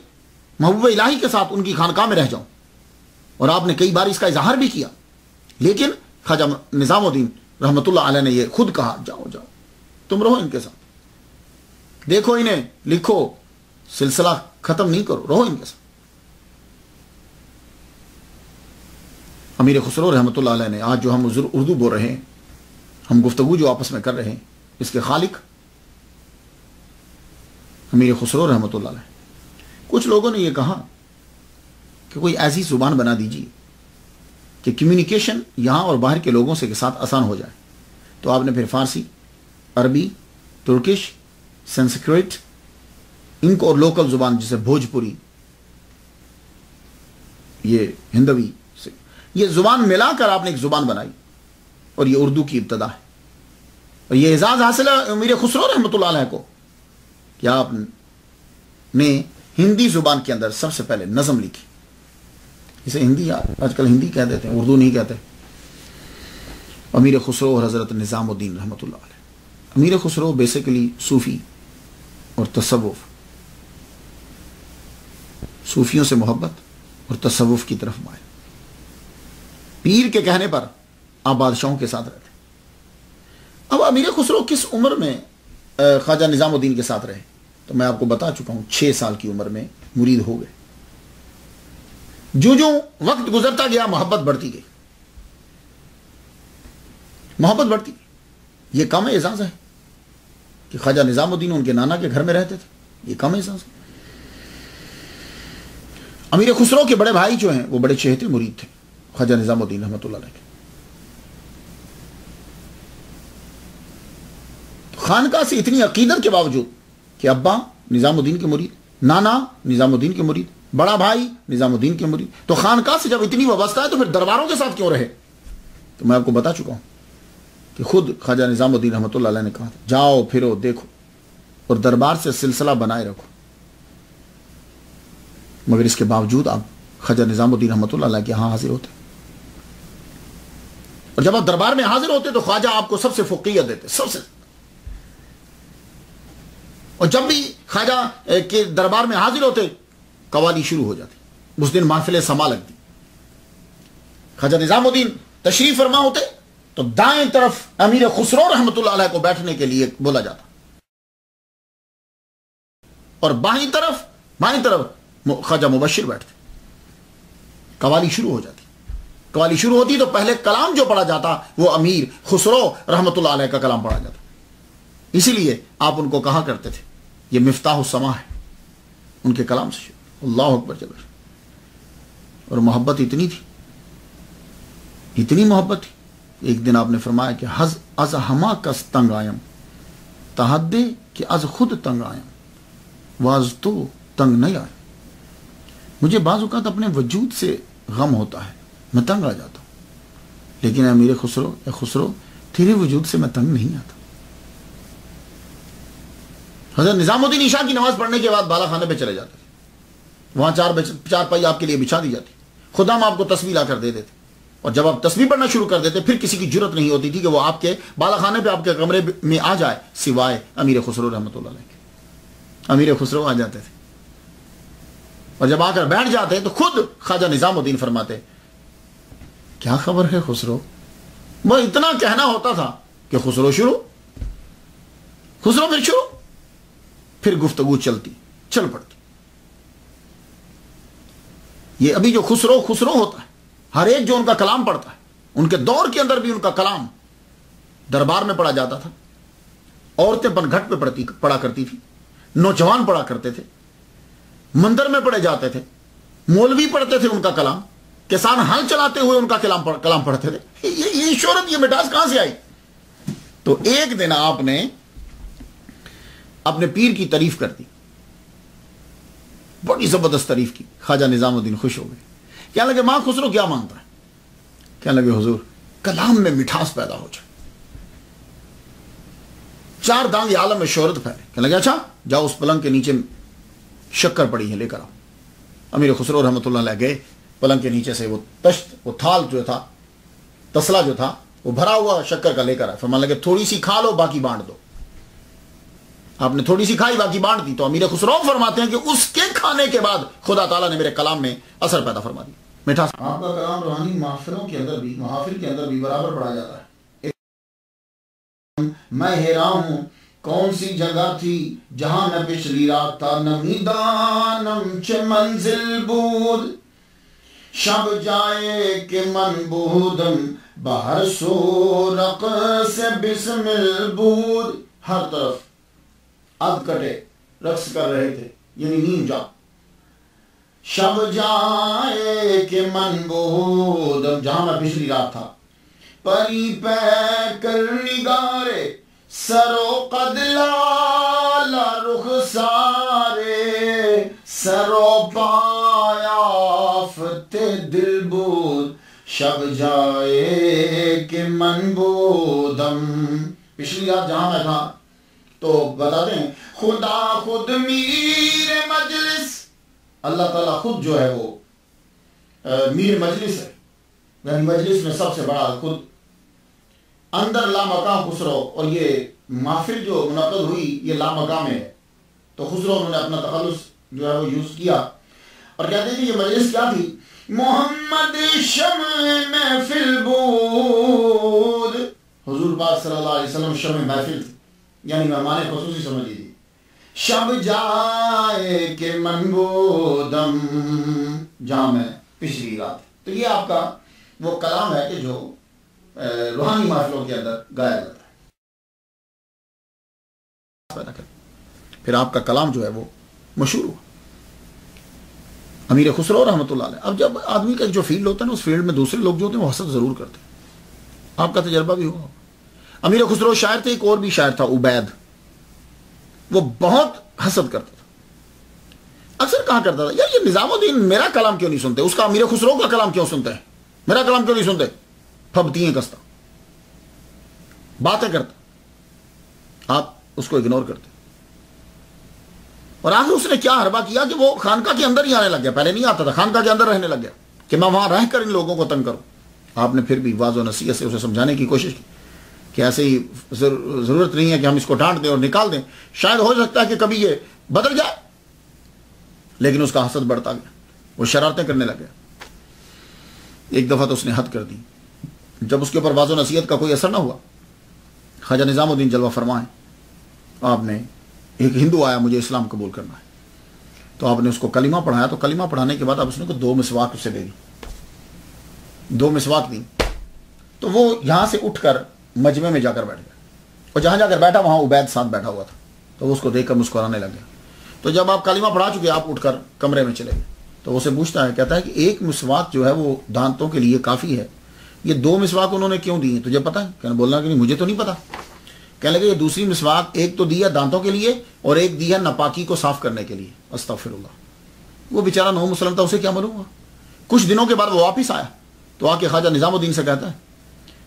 محبوب الہی کے ساتھ ان کی خانقاہ میں رہ جاؤں، اور آپ نے کئی بار اس کا اظہار بھی کیا، لیکن خواجہ نظام الدین رحمۃ اللہ علیہ نے یہ خود کہا، جاؤ تم رہو ان کے ساتھ، دیکھو انہیں، لکھو، سلسلہ ختم نہیں کرو، رہو ان کے ساتھ۔ امیر خسرو رحمۃ اللہ علیہ نے آج جو ہم اردو بول رہے ہیں، ہم گفتگو جو آپس میں کر رہے ہیں، اس کے خالق امیر خسرو رحمۃ اللہ علیہ۔ کچھ لوگوں نے یہ کہا کہ کوئی ایسی زبان بنا دیجیے کہ کمیونیکیشن یہاں اور باہر کے لوگوں سے کے ساتھ آسان ہو جائے۔ تو آپ نے پھر فارسی، عربی، ترکش، سنسکرت، ان کو، اور لوکل زبان جسے بھوجپوری، یہ ہندوی سے، یہ زبان ملا کر آپ نے ایک زبان بنائی، اور یہ اردو کی ابتدا ہے۔ اور یہ اعزاز حاصل ہے امیر خسرو رحمۃ اللہ علیہ کو کہ آپ نے ہندی زبان کے اندر سب سے پہلے نظم لکھی۔ اسے ہندی، آج کل ہندی کہہ دیتے ہیں، اردو نہیں کہتے۔ امیر خسرو اور حضرت نظام الدین رحمۃ اللہ علیہ۔ امیر خسرو بیسیکلی صوفی اور تصوف، صوفیوں سے محبت اور تصوف کی طرف مائل۔ پیر کے کہنے پر آپ بادشاہوں کے ساتھ رہتے۔ اب امیر خسرو کس عمر میں خواجہ نظام الدین کے ساتھ رہے؟ تو میں آپ کو بتا چکا ہوں، 6 سال کی عمر میں مرید ہو گئے۔ جو وقت گزرتا گیا محبت بڑھتی گئی، محبت بڑھتی گئی۔ یہ کم اعزاز ہے کہ خواجہ نظام الدین ان کے نانا کے گھر میں رہتے تھے، یہ کم اعزاز ہے۔ امیر خسرو کے بڑے بھائی جو ہیں وہ بڑے چہتے مرید تھے خواجہ نظام الدین رحمۃ اللہ علیہ کے۔ خانقاہ سے اتنی عقیدت کے باوجود کہ ابا نظام الدین کے مرید، نانا نظام الدین کے مرید، بڑا بھائی نظام الدین کے مرید، تو خانقاہ سے جب اتنی وابستہ ہے تو پھر درباروں کے ساتھ کیوں رہے؟ تو میں آپ کو بتا چکا ہوں کہ خود خواجہ نظام الدین رحمۃ اللہ علیہ نے کہا تھا، جاؤ پھرو دیکھو اور دربار سے سلسلہ بنائے رکھو۔ مگر اس کے باوجود آپ خواجہ نظام الدین رحمۃ اللہ علیہ کے ہاں حاضر ہوتے، اور جب آپ دربار میں حاضر ہوتے تو خواجہ آپ کو سب سے فوقیت دیتے، سب سے۔ اور جب بھی خواجہ کے دربار میں حاضر ہوتے قوالی شروع ہو جاتی، اس دن محفل سما لگتی۔ خواجہ نظام الدین تشریف فرما ہوتے تو دائیں طرف امیر خسرو رحمۃ اللہ علیہ کو بیٹھنے کے لیے بولا جاتا، اور بائیں طرف خواجہ مبشر بیٹھتے۔ قوالی شروع ہو جاتی، قوالی شروع ہوتی تو پہلے کلام جو پڑھا جاتا وہ امیر خسرو رحمۃ اللہ علیہ کا کلام پڑھا جاتا۔ اسی لیے آپ ان کو کہا کرتے تھے یہ مفتاح السما ہے، ان کے کلام سے شروع. اللہ اکبر چل رہا. اور محبت اتنی تھی، اتنی محبت تھی. ایک دن آپ نے فرمایا کہ از ہما کس تنگ آیم تحدے کہ از خود تنگ آیم واز تو تنگ نہیں آیا. مجھے بعض اوقات اپنے وجود سے غم ہوتا ہے، میں تنگ آ جاتا ہوں، لیکن اے میرے خسرو، اے خسرو تیرے وجود سے میں تنگ نہیں آتا. حضرت نظام الدین عشاء کی نماز پڑھنے کے بعد بالا خانے پہ چلے جاتے تھے. وہاں چار پائی آپ کے لیے بچھا دی جاتی. خدا ہم آپ کو تسبیح لا کر دے دیتے، اور جب آپ تسبیح پڑھنا شروع کر دیتے پھر کسی کی جرت نہیں ہوتی تھی کہ وہ آپ کے بالا خانے پہ آپ کے کمرے میں آ جائے سوائے امیر خسرو رحمۃ اللہ علیہ کے. امیر خسرو آ جاتے تھے، اور جب آ کر بیٹھ جاتے تو خود خواجہ نظام الدین فرماتے کیا خبر ہے خسرو. وہ اتنا کہنا ہوتا تھا کہ خسرو شروع، خسرو پھر شروع، پھر گفتگو چل پڑتی. یہ ابھی جو خسرو ہوتا ہے، ہر ایک جو ان کا کلام پڑھتا ہے، ان کے دور کے اندر بھی ان کا کلام دربار میں پڑھا جاتا تھا. عورتیں پنگھٹ پہ پڑھا کرتی تھی، نوجوان پڑھا کرتے تھے، مندر میں پڑھے جاتے تھے، مولوی پڑھتے تھے ان کا کلام، کسان ہل چلاتے ہوئے ان کا کلام پڑھتے تھے. یہ شہرت، یہ مٹاس کہاں سے آئی؟ تو ایک دن آپ نے اپنے پیر کی تعریف کر دی، بڑی زبردست تعریف کی. خواجہ نظام الدین خوش ہو گئے. کیا لگے ماں خسرو کیا مانگتا ہے؟ کیا لگے حضور کلام میں مٹھاس پیدا ہو جائے، چار دانگ عالم میں شہرت پھیلے. کیا لگے اچھا جاؤ اس پلنگ کے نیچے شکر پڑی ہے لے کر آؤ. امیر خسرو رحمۃ اللہ علیہ گئے، پلنگ کے نیچے سے وہ تشت، وہ تھال جو تھا، تسلا جو تھا، وہ بھرا ہوا شکر کا لے کر آئے. فرمانے لگے تھوڑی سی کھا لو باقی بانٹ دو. آپ نے تھوڑی سی کھائی باقی بانٹ دی. تو امیر خسرو فرماتے ہیں کہ اس کے کھانے کے بعد خدا تعالیٰ نے میرے کلام میں اثر پیدا فرما دی. میٹھا آپ کا کلام روحانی محافلوں کے اندر بھی، محافل کے اندر بھی برابر پڑھا جاتا ہے. میں حیران ہوں کون سی جگہ تھی جہاں نہ پچھلی رات تھا نہ میدانم چه منزل بود، شب جائے کہ من بودم باہر سو رقص بسمل بود. ہر طرف اد کٹے رقص کر رہے تھے، یعنی نیم جا. شب جائے کہ من بودم، جہاں میں پچھلی رات تھا. پری پہ کر نگارے سرو قد لالا رخ سارے، سرو پایا فتح دل بود، شب جائے کہ من بودم. پچھلی رات جہاں میں تھا تو بتاتے ہیں خدا خود میر مجلس، اللہ تعالیٰ خود جو ہے وہ میر مجلس ہے، یعنی مجلس میں سب سے بڑا خود. اندر لامقام خسرو، اور یہ محفل جو منعقد ہوئی یہ لامقام ہے. تو خسرو انہوں نے اپنا تخلص جو ہے وہ یوز کیا اور کہتے ہیں کہ یہ مجلس کیا تھی؟ محمد شمع محفل بود. حضور پاک صلی اللہ علیہ وسلم شمع محفل تھی، یعنی مہمان خصوصی سمجھ لیجیے. شب جائے کہ من بودم، جہاں میں پچھلی رات. تو یہ آپ کا وہ کلام ہے کہ جو روحانی محفلوں کے اندر گایا جاتا ہے. پھر آپ کا کلام جو ہے وہ مشہور ہوا. امیر خسرو رحمۃ اللہ علیہ. اب جب آدمی کا جو فیلڈ ہوتا ہے نا، اس فیلڈ میں دوسرے لوگ جو ہوتے ہیں وہ حسد ضرور کرتے ہیں. آپ کا تجربہ بھی ہوا. امیر خسرو شاعر تھے، ایک اور بھی شاعر تھا عبید، وہ بہت حسد کرتا تھا. اکثر کہا کرتا تھا یار یہ نظام الدین میرا کلام کیوں نہیں سنتے، اس کا امیر خسرو کا کلام کیوں سنتے ہیں، میرا کلام کیوں نہیں سنتے. پھبتیاں کستا، باتیں کرتا، آپ اس کو اگنور کرتے. اور آخر اس نے کیا حربہ کیا کہ وہ خانقاہ کے اندر ہی آنے لگ گیا. پہلے نہیں آتا تھا، خانقاہ کے اندر رہنے لگ گیا کہ میں وہاں رہ کر ان لوگوں کو تنگ کروں. آپ نے پھر بھی واضح و نصیحت سے اسے سمجھانے کی کوشش کی کہ ایسے ہی ضرورت نہیں ہے کہ ہم اس کو ڈانٹ دیں اور نکال دیں، شاید ہو سکتا ہے کہ کبھی یہ بدل جائے. لیکن اس کا حسد بڑھتا گیا، وہ شرارتیں کرنے لگ گیا. ایک دفعہ تو اس نے حد کر دی. جب اس کے اوپر واضح و نصیحت کا کوئی اثر نہ ہوا، خواجہ نظام الدین جلوہ فرمائیں، آپ نے ایک ہندو آیا مجھے اسلام قبول کرنا ہے، تو آپ نے اس کو کلمہ پڑھایا. تو کلمہ پڑھانے کے بعد آپ اس نے کو 2 مسواک اسے دے دی، 2 مسواک دی. تو وہ یہاں سے اٹھ کر مجمع میں جا کر بیٹھ گیا، اور جہاں جا کر بیٹھا وہاں عبید ساتھ بیٹھا ہوا تھا. تو وہ اس کو دیکھ کر مسکرانے لگ گیا. تو جب آپ کلمہ پڑھا چکے آپ اٹھ کر کمرے میں چلے گئے تو اسے پوچھتا ہے، کہتا ہے کہ ایک مسواک جو ہے وہ دانتوں کے لیے کافی ہے، یہ 2 مسواک انہوں نے کیوں دی ہیں، تجھے پتا ہے؟ کہنے بولنا کہ نہیں مجھے تو نہیں پتا۔ کہنے لگے یہ دوسری مسواک ایک تو دی ہے دانتوں کے لیے اور ایک دی ہے ناپاکی کو صاف کرنے کے لیے۔ استغفر اللہ۔ وہ بیچارہ نو مسلم تھا، اسے کیا معلوم ہوا؟ کچھ دنوں کے بعد وہ واپس آیا تو آ کے خواجہ نظام الدین سے کہتا ہے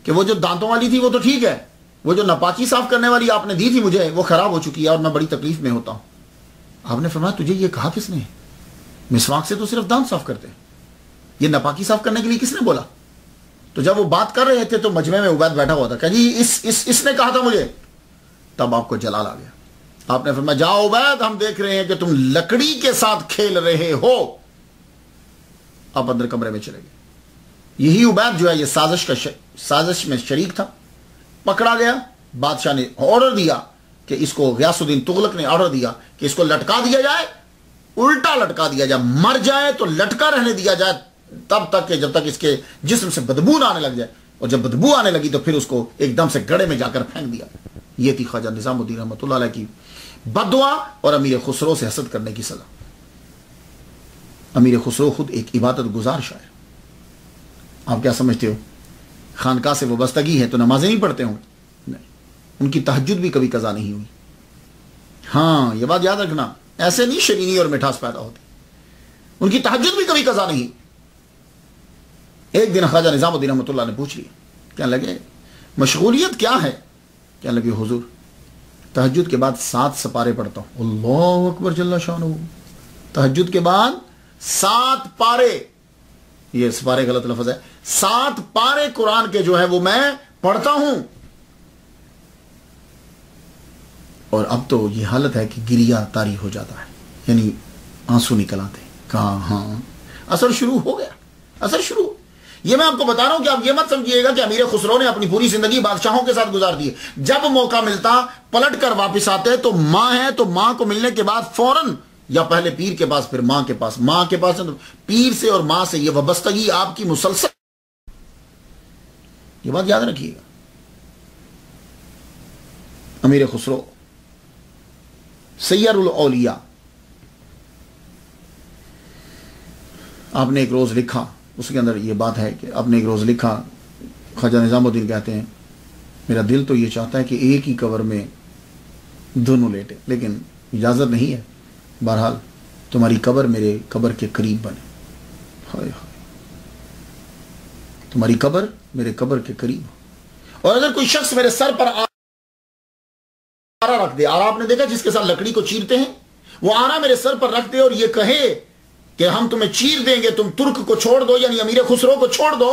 کہ وہ جو دانتوں والی تھی وہ تو ٹھیک ہے، وہ جو ناپاکی صاف کرنے والی آپ نے دی تھی مجھے وہ خراب ہو چکی ہے اور میں بڑی تکلیف میں ہوتا ہوں۔ آپ نے فرمایا تجھے یہ کہا کس نے؟ مسواک سے تو صرف دانت صاف کرتے ہیں، یہ ناپاکی صاف کرنے کے لیے کس نے بولا؟ تو جب وہ بات کر رہے تھے تو مجمع میں عبید بیٹھا ہوا تھا کہ جی اس نے کہا تھا مجھے۔ تب آپ کو جلال آ گیا، آپ نے فرمایا جاؤ عبید، ہم دیکھ رہے ہیں کہ تم لکڑی کے ساتھ کھیل رہے ہو۔ آپ اندر کمرے میں چلے گئے۔ یہی عبید جو ہے یہ سازش میں شریک تھا، پکڑا گیا۔ بادشاہ نے آرڈر دیا کہ اس کو، غیاث الدین تغلق نے آرڈر دیا کہ اس کو لٹکا دیا جائے، الٹا لٹکا دیا جائے، مر جائے تو لٹکا رہنے دیا جائے تب تک کہ جب تک اس کے جسم سے بدبو نہ آنے لگ جائے، اور جب بدبو آنے لگی تو پھر اس کو ایک دم سے گڑھے میں جا کر پھینک دیا۔ یہ تھی خواجہ نظام الدین رحمۃ اللہ علیہ کی بد دعا اور امیر خسرو سے حسد کرنے کی سزا۔ امیر خسرو خود ایک عبادت گزار شاعر، آپ کیا سمجھتے ہو خانقاہ سے وابستگی ہے تو نمازیں نہیں پڑھتے ہوں؟ نہیں، ان کی تہجد بھی کبھی قضا نہیں ہوئی۔ ہاں یہ بات یاد رکھنا، ایسے نہیں شرینی اور مٹھاس پیدا ہوتی، ان کی تہجد بھی کبھی قضا نہیں۔ ایک دن خواجہ نظام الدین رحمۃ اللہ نے پوچھ لیا، کہنے لگے مشغولیت کیا ہے؟ کہنے لگے حضور تہجد کے بعد 7 سپارے پڑھتا ہوں۔ اللہ اکبر جل شانہ، تہجد کے بعد 7 پارے، یہ سپارے غلط لفظ ہے، 7 پارے قرآن کے جو ہے وہ میں پڑھتا ہوں۔ اور اب تو یہ حالت ہے کہ گریا طاری ہو جاتا ہے، یعنی آنسو نکل آتے ہیں۔ کہاں ہاں اثر شروع ہو گیا، اثر شروع۔ یہ میں آپ کو بتا رہا ہوں کہ آپ یہ مت سمجھیے گا کہ امیر خسرو نے اپنی پوری زندگی بادشاہوں کے ساتھ گزار دی ہے۔ جب موقع ملتا پلٹ کر واپس آتے تو ماں ہے تو ماں کو ملنے کے بعد فوراً یا پہلے پیر کے پاس پھر ماں کے پاس، ماں کے پاس پیر سے اور ماں سے، یہ وابستگی آپ کی مسلسل۔ یہ بات یاد رکھیے گا۔ امیر خسرو سیر الاولیاء، آپ نے ایک روز لکھا، اس کے اندر یہ بات ہے کہ آپ نے ایک روز لکھا، خواجہ نظام الدین کہتے ہیں میرا دل تو یہ چاہتا ہے کہ ایک ہی قبر میں دونوں لیٹے، لیکن اجازت نہیں ہے، بہرحال تمہاری قبر میرے قبر کے قریب بنے۔ ہائے ہائے، تمہاری قبر میرے قبر کے قریب ہو۔ اور اگر کوئی شخص میرے سر پر آرا رکھ دے، آرا آپ نے دیکھا جس کے ساتھ لکڑی کو چیرتے ہیں، وہ آرا میرے سر پر رکھ دے اور یہ کہے کہ ہم تمہیں چیر دیں گے، تم ترک کو چھوڑ دو، یعنی امیر خسرو کو چھوڑ دو،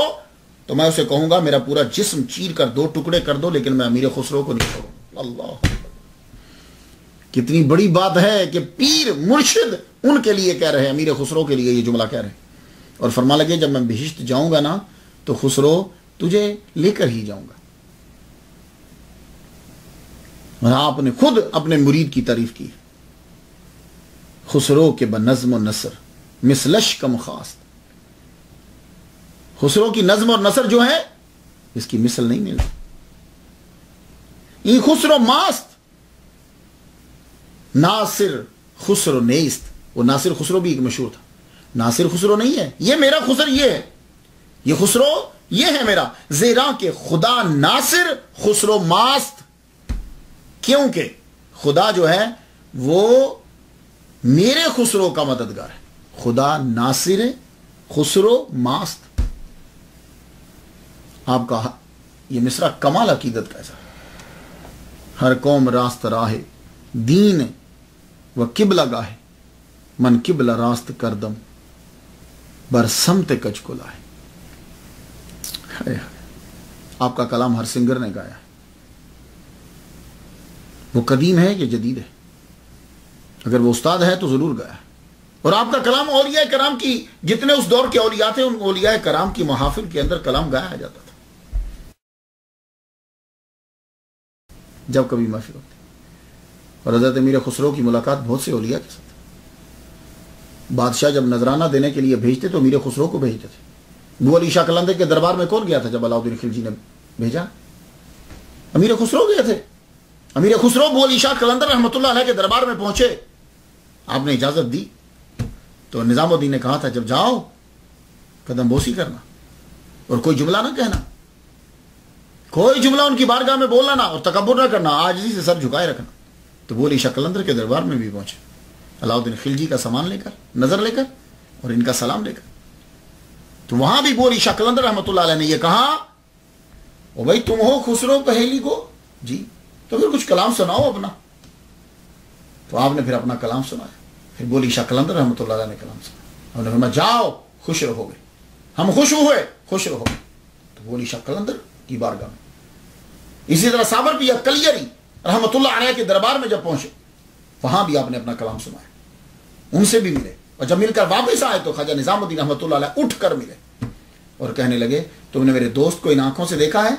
تو میں اسے کہوں گا میرا پورا جسم چیر کر 2 ٹکڑے کر دو، لیکن میں امیر خسرو کو نہیں چھوڑوں۔ اللہ، کتنی بڑی بات ہے کہ پیر مرشد ان کے لیے کہہ رہے ہیں، امیر خسرو کے لیے یہ جملہ کہہ رہے ہیں، اور فرما لگے جب میں بہشت جاؤں گا نا تو خسرو تجھے لے کر ہی جاؤں گا۔ اور آپ نے خود اپنے مرید کی تعریف کی، خسرو کے بنظم و نثر مثلش کم خاص، خسرو کی نظم اور نثر جو ہے اس کی مثل نہیں ملتی۔ یہ خسرو ماست ناصر خسرو نیست، وہ ناصر خسرو بھی ایک مشہور تھا، ناصر خسرو نہیں ہے، یہ میرا خسر یہ ہے، یہ خسرو یہ ہے میرا، زیرا کہ خدا ناصر خسرو ماست، کیونکہ خدا جو ہے وہ میرے خسرو کا مددگار ہے، خدا ناصر خسرو ماست۔ آپ کا یہ مصرع کمال عقیدت کا ایسا، ہر قوم راست راہ دین و قبلہ گاہ، من قبلہ راست کردم بر سمت کچ کو لائے۔ آپ کا کلام ہر سنگر نے گایا ہے، وہ قدیم ہے کہ جدید ہے، اگر وہ استاد ہے تو ضرور گایا ہے۔ اور آپ کا کلام اولیاء کرام کی، جتنے اس دور کے اولیاء تھے ان اولیاء کرام کی محافل کے اندر کلام گایا جاتا تھا جب کبھی محفل ہوتی۔ اور حضرت امیر خسرو کی ملاقات بہت سے اولیاء کے ساتھ، بادشاہ جب نذرانہ دینے کے لیے بھیجتے تو امیر خسرو کو بھیجتے تھے۔ ابو علی شاہ قلندر کے دربار میں کون گیا تھا جب علاؤدین خلجی نے بھیجا؟ امیر خسرو گئے تھے۔ امیر خسرو ابو علی شاہ قلندر رحمۃ اللہ علیہ کے دربار میں پہنچے آپ نے اجازت دی تو نظام الدین نے کہا تھا جب جاؤ قدم بوسی کرنا اور کوئی جملہ نہ کہنا، کوئی جملہ ان کی بارگاہ میں بولنا نہ اور تکبر نہ کرنا، عاجزی سے سر جھکائے رکھنا۔ تو بولی شاہ قلندر کے دربار میں بھی پہنچے علاؤ الدین خلجی کا سامان لے کر، نظر لے کر اور ان کا سلام لے کر۔ تو وہاں بھی بولی شاہ قلندر رحمۃ اللہ علیہ نے یہ کہا او بھائی تم ہو خسرو پہلی کو، جی تو پھر کچھ کلام سناؤ اپنا۔ تو آپ نے پھر اپنا کلام سنایا۔ پھر بولی شاہ قلندر رحمۃ اللہ علیہ نے کلام سنا، انہوں نے فرمایا جاؤ خوش رہو گے، ہم خوش ہوئے، خوش رہو گے۔ تو بولی شاہ قلندر کی بارگاہ میں اسی طرح صابر پیا کلیری رحمۃ اللہ علیہ کے دربار میں جب پہنچے وہاں بھی آپ نے اپنا کلام سنایا، ان سے بھی ملے، اور جب مل کر واپس آئے تو خواجہ نظام الدین رحمۃ اللہ علیہ اٹھ کر ملے اور کہنے لگے تم نے میرے دوست کو ان آنکھوں سے دیکھا ہے؟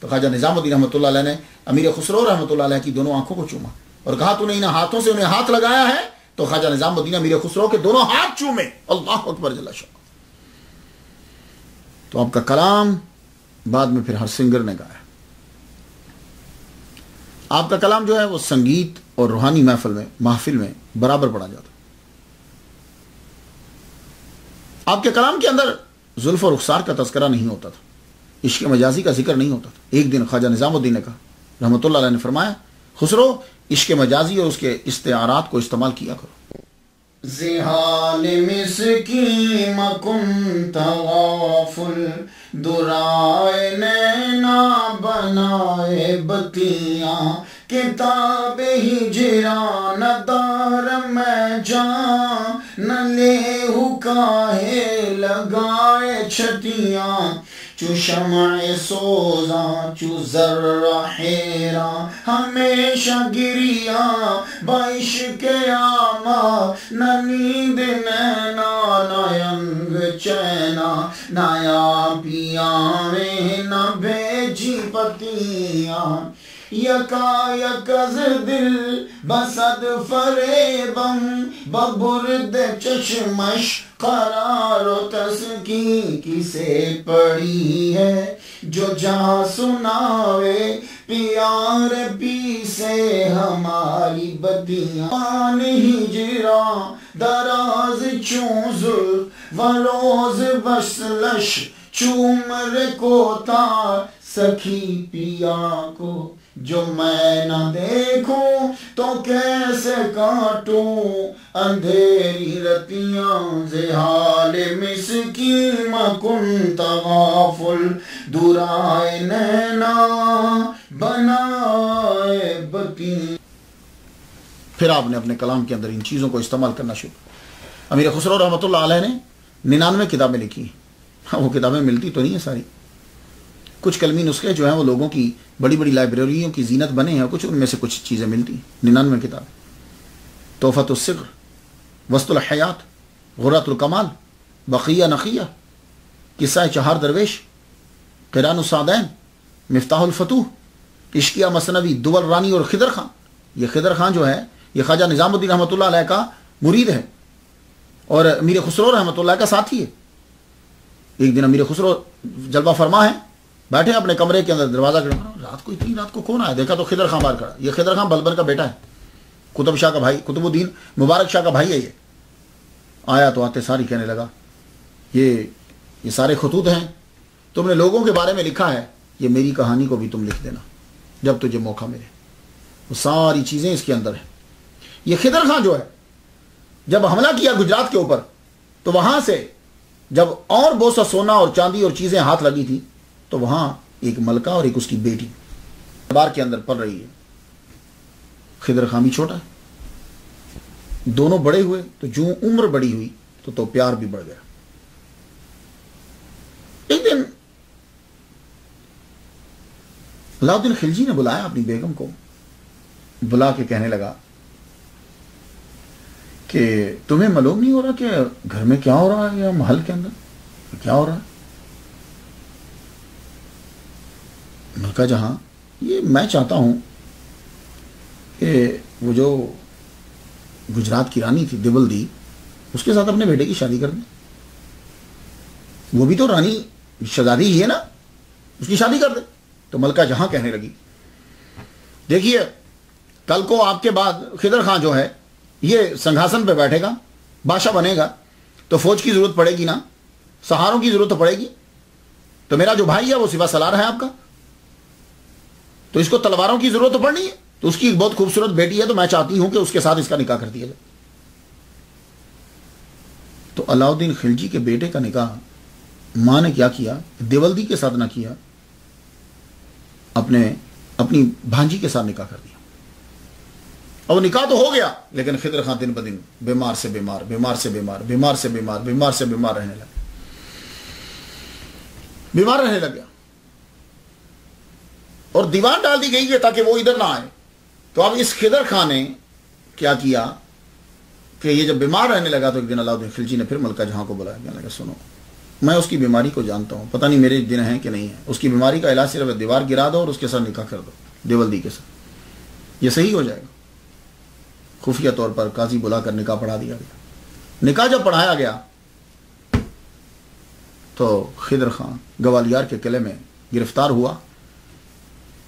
تو خواجہ نظام الدین رحمۃ اللہ علیہ نے امیر خسرو رحمۃ اللہ علیہ کی دونوں آنکھوں کو چوما اور کہا تو نے ان ہاتھوں سے انہیں ہاتھ لگایا ہے؟ تو خواجہ نظام الدین امیر خسرو کے دونوں ہاتھ چومے۔ اللہ اکبر جل شانہ۔ تو آپ کا کلام بعد میں پھر ہر سنگر نے گایا۔ آپ کا کلام جو ہے وہ سنگیت اور روحانی محفل میں برابر پڑھا جاتا۔ آپ کے کلام کے اندر زلف و رخسار کا تذکرہ نہیں ہوتا تھا، عشق مجازی کا ذکر نہیں ہوتا تھا۔ ایک دن خواجہ نظام الدین نے کہا رحمۃ اللہ علیہ نے فرمایا خسرو عشق مجازی اور اس کے استعارات کو استعمال کیا کرو۔ زحال مسکین مکن تغافل درائے نینا بنائے بتیاں کتاب ہجران دار میں جان نہ لے کاہے لگائے چھتیاں چو شمع سوزاں چو ذرہ حیراں ہمیشہ گریاں بعشق آما نہ نیند نینا نہ ینگ چینا نیا پیاویں نہ بھیجی پتیاں یکا یکز دل بسد فریبم ببرد چشمش قرار و تسکین کسے پڑی ہے جو جہاں سناوے پیار پی سے ہماری بدیاں پان ہجراں دراز چون زلف و روز وصلش چومر کو تار سکھی پیا کو جو میں نہ دیکھوں تو کیسے کاٹوں اندھیری رتیاں زحال مسکین مکن تغافل درائے نینا بنائے بتیاں۔ پھر آپ نے اپنے کلام کے اندر ان چیزوں کو استعمال کرنا شروع۔ امیر خسرو رحمۃ اللہ علیہ نے 99 کتابیں لکھی ہیں، وہ کتابیں ملتی تو نہیں ہیں ساری، کچھ کلمی نسخے جو ہیں وہ لوگوں کی بڑی بڑی لائبریریوں کی زینت بنے ہیں، کچھ ان میں سے کچھ چیزیں ملتی ہیں۔ 99 کتابیں، تحفۃ الصغر، وسط الحیات، غرۃ الکمال، بقیہ نقیہ، قصہ چہار درویش، قران السعدین، مفتاح الفتوح، عشقیہ مثنوی، دول رانی اور خضر خان۔ یہ خضر خان جو ہے یہ خواجہ نظام الدین رحمۃ اللہ علیہ کا مرید ہے اور امیر خسرو رحمۃ اللہ کا ساتھی ہے۔ ایک دن امیر خسرو جلوہ فرما ہے، بیٹھے اپنے کمرے کے اندر، دروازہ رات کو اتنی رات کو کون آیا؟ دیکھا تو خضر خان باہر کھڑا۔ یہ خضر خان بلبن کا بیٹا ہے، قطب شاہ کا بھائی، قطب الدین مبارک شاہ کا بھائی ہے۔ یہ آیا تو آتے ساری کہنے لگا یہ سارے خطوط ہیں، تم نے لوگوں کے بارے میں لکھا ہے، یہ میری کہانی کو بھی تم لکھ دینا جب تجھے موقع ملے۔ وہ ساری چیزیں اس کے اندر ہیں۔ یہ خضر خان جو ہے جب حملہ کیا گجرات کے اوپر تو وہاں سے جب اور بہت سا سونا اور چاندی اور چیزیں ہاتھ لگی تھی تو وہاں ایک ملکہ اور ایک اس کی بیٹی دربار کے اندر پل رہی ہے۔ خضر خان بھی چھوٹا ہے، دونوں بڑے ہوئے تو جو عمر بڑی ہوئی تو پیار بھی بڑھ گیا۔ ایک دن علاؤ الدین خلجی نے بلایا اپنی بیگم کو، بلا کے کہنے لگا کہ تمہیں معلوم نہیں ہو رہا کہ گھر میں کیا ہو رہا ہے یا محل کے اندر کیا ہو رہا ہے؟ ملکہ جہاں یہ میں چاہتا ہوں کہ وہ جو گجرات کی رانی تھی دیول دی، اس کے ساتھ اپنے بیٹے کی شادی کر دیں۔ وہ بھی تو رانی شہزادی ہی ہے نا، اس کی شادی کر دیں۔ تو ملکہ جہاں کہنے لگی دیکھیے کل کو آپ کے بعد خضر خان جو ہے یہ سنگھاسن پہ بیٹھے گا، بادشاہ بنے گا، تو فوج کی ضرورت پڑے گی نا، سہاروں کی ضرورت تو پڑے گی. تو میرا جو بھائی ہے وہ سپہ سالار ہے آپ کا، تو اس کو تلواروں کی ضرورت تو پڑنی ہے. تو اس کی ایک بہت خوبصورت بیٹی ہے، تو میں چاہتی ہوں کہ اس کے ساتھ اس کا نکاح کر دیا جائے. تو علاؤدین خلجی کے بیٹے کا نکاح ماں نے کیا کیا، دیولدی کے ساتھ نہ کیا، اپنی بھانجی کے ساتھ نکاح کر دیا. اور نکاح تو ہو گیا، لیکن خضر خان دن بدن بیمار سے بیمار، بیمار سے بیمار، بیمار سے بیمار، بیمار سے بیمار رہنے لگا، بیمار رہنے لگ گیا. اور دیوار ڈال دی گئی ہے تاکہ وہ ادھر نہ آئے. تو اب اس خضر خان نے کیا کیا کہ یہ جب بیمار رہنے لگا تو ایک دن علاؤدین خلجی نے پھر ملکہ جہاں کو بلایا. کہنے لگا سنو، میں اس کی بیماری کو جانتا ہوں، پتہ نہیں میرے دن ہیں کہ نہیں ہیں. اس کی بیماری کا علاج صرف دیوار گرا دو اور اس کے ساتھ نکاح کر دو، دیولدی کے ساتھ، یہ صحیح ہو جائے گا. خفیہ طور پر قاضی بلا کر نکاح پڑھا دیا گیا. نکاح جب پڑھایا گیا تو خضر خان گوالیار کے قلعے میں گرفتار ہوا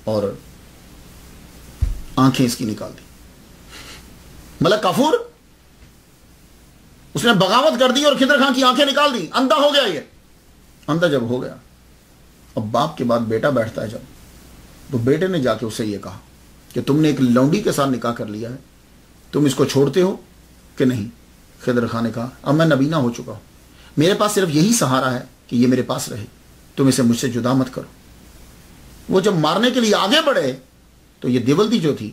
اور آنکھیں اس کی نکال دی. ملک کافور اس نے بغاوت کر دی اور خضر خان کی آنکھیں نکال دی. اندھا ہو گیا. یہ اندھا جب ہو گیا، اب باپ کے بعد بیٹا بیٹھتا ہے جب، تو بیٹے نے جا کے اسے یہ کہا کہ تم نے ایک لونڈی کے ساتھ نکاح کر لیا ہے، تم اس کو چھوڑتے ہو کہ نہیں؟ خضر خان نے کہا اب میں نبینا ہو چکا ہوں، میرے پاس صرف یہی سہارا ہے کہ یہ میرے پاس رہے، تم اسے مجھ سے جدا مت کرو. وہ جب مارنے کے لیے آگے بڑھے تو یہ دیولدی جو تھی،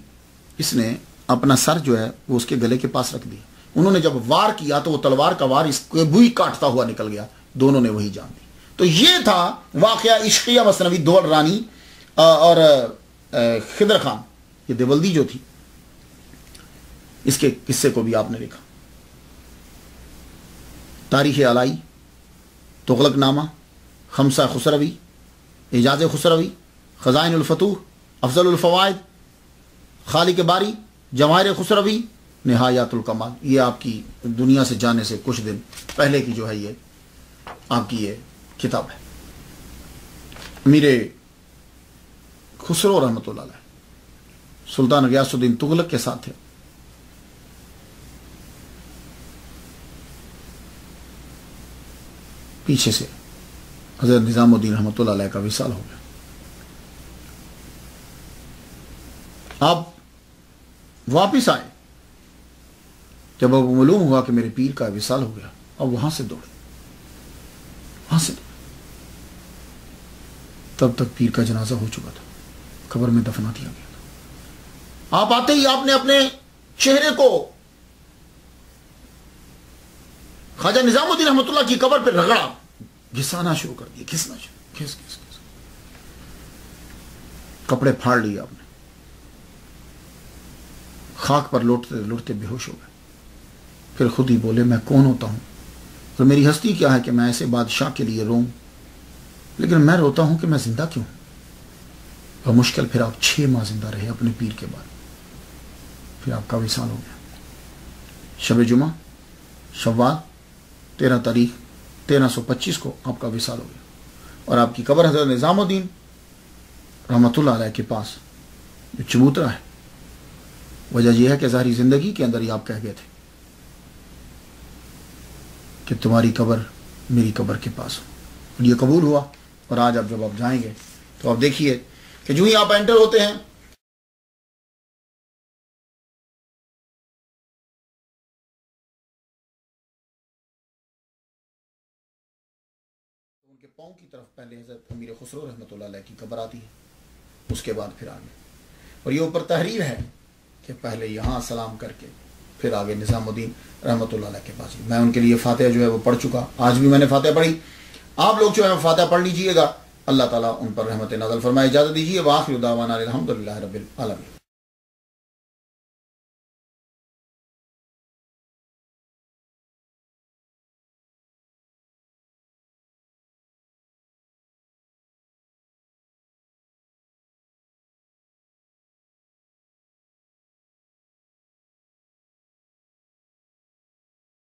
اس نے اپنا سر جو ہے وہ اس کے گلے کے پاس رکھ دیا. انہوں نے جب وار کیا تو وہ تلوار کا وار اس کو بھی کاٹتا ہوا نکل گیا. دونوں نے وہی جان دی. تو یہ تھا واقعہ عشقیہ مثنوی دول رانی اور خضر خان. یہ دیولدی جو تھی، اس کے قصے کو بھی آپ نے لکھا. تاریخ علائی، تغلق نامہ، خمسہ خسروی، اعجاز خسروی، خزائن الفتوح، افضل الفوائد، خالق باری، جواہر خسروی، نہایات الکمال. یہ آپ کی دنیا سے جانے سے کچھ دن پہلے کی جو ہے یہ آپ کی یہ کتاب ہے. امیر خسرو رحمۃ اللہ علیہ سلطان غیاث الدین تغلق کے ساتھ تھے. پیچھے سے حضرت نظام الدین رحمۃ اللہ علیہ کا وصال ہو گیا. آپ واپس آئے جب اب معلوم ہوا کہ میرے پیر کا وصال ہو گیا. اب وہاں سے دوڑے، وہاں سے دوڑے. تب تک پیر کا جنازہ ہو چکا تھا، قبر میں دفنا دیا گیا تھا. آپ آتے ہی آپ نے اپنے چہرے کو خواجہ نظام الدین رحمۃ اللہ کی قبر پہ رگڑا، گھسانا شروع کر دیا. گھسنا شروع، گھس گھس گھس. کپڑے پھاڑ لیے آپ نے، خاک پر لوٹتے لوٹتے بے ہوش ہو گئے. پھر خود ہی بولے میں کون ہوتا ہوں اور میری ہستی کیا ہے کہ میں ایسے بادشاہ کے لیے روؤں، لیکن میں روتا ہوں کہ میں زندہ کیوں ہوں. اور مشکل پھر آپ 6 ماہ زندہ رہے اپنے پیر کے بعد. پھر آپ کا وصال ہو گیا. شب جمعہ شوال 13 تاریخ 1325 کو آپ کا وصال ہو گیا. اور آپ کی قبر حضرت نظام الدین رحمۃ اللہ علیہ کے پاس جو چبوترا ہے. وجہ یہ ہے کہ ظاہری زندگی کے اندر ہی آپ کہہ گئے تھے کہ تمہاری قبر میری قبر کے پاس ہو. اور یہ قبول ہوا. اور آج اب جب آپ جائیں گے تو آپ دیکھیے کہ جو ہی آپ انٹر ہوتے ہیں ان کے پاؤں کی طرف پہلے حضرت امیر خسرو رحمۃ اللہ علیہ کی قبر آتی ہے، اس کے بعد پھر آگے. اور یہ اوپر تحریر ہے کہ پہلے یہاں سلام کر کے پھر آگے نظام الدین رحمۃ اللہ علیہ کے پاس. میں ان کے لیے فاتحہ جو ہے وہ پڑھ چکا. آج بھی میں نے فاتحہ پڑھی. آپ لوگ جو ہے فاتحہ پڑھ لیجئے گا. اللہ تعالیٰ ان پر رحمت نازل فرمائے. اجازت دیجیے. وآخر دعوانا الحمدللہ رب العالمین.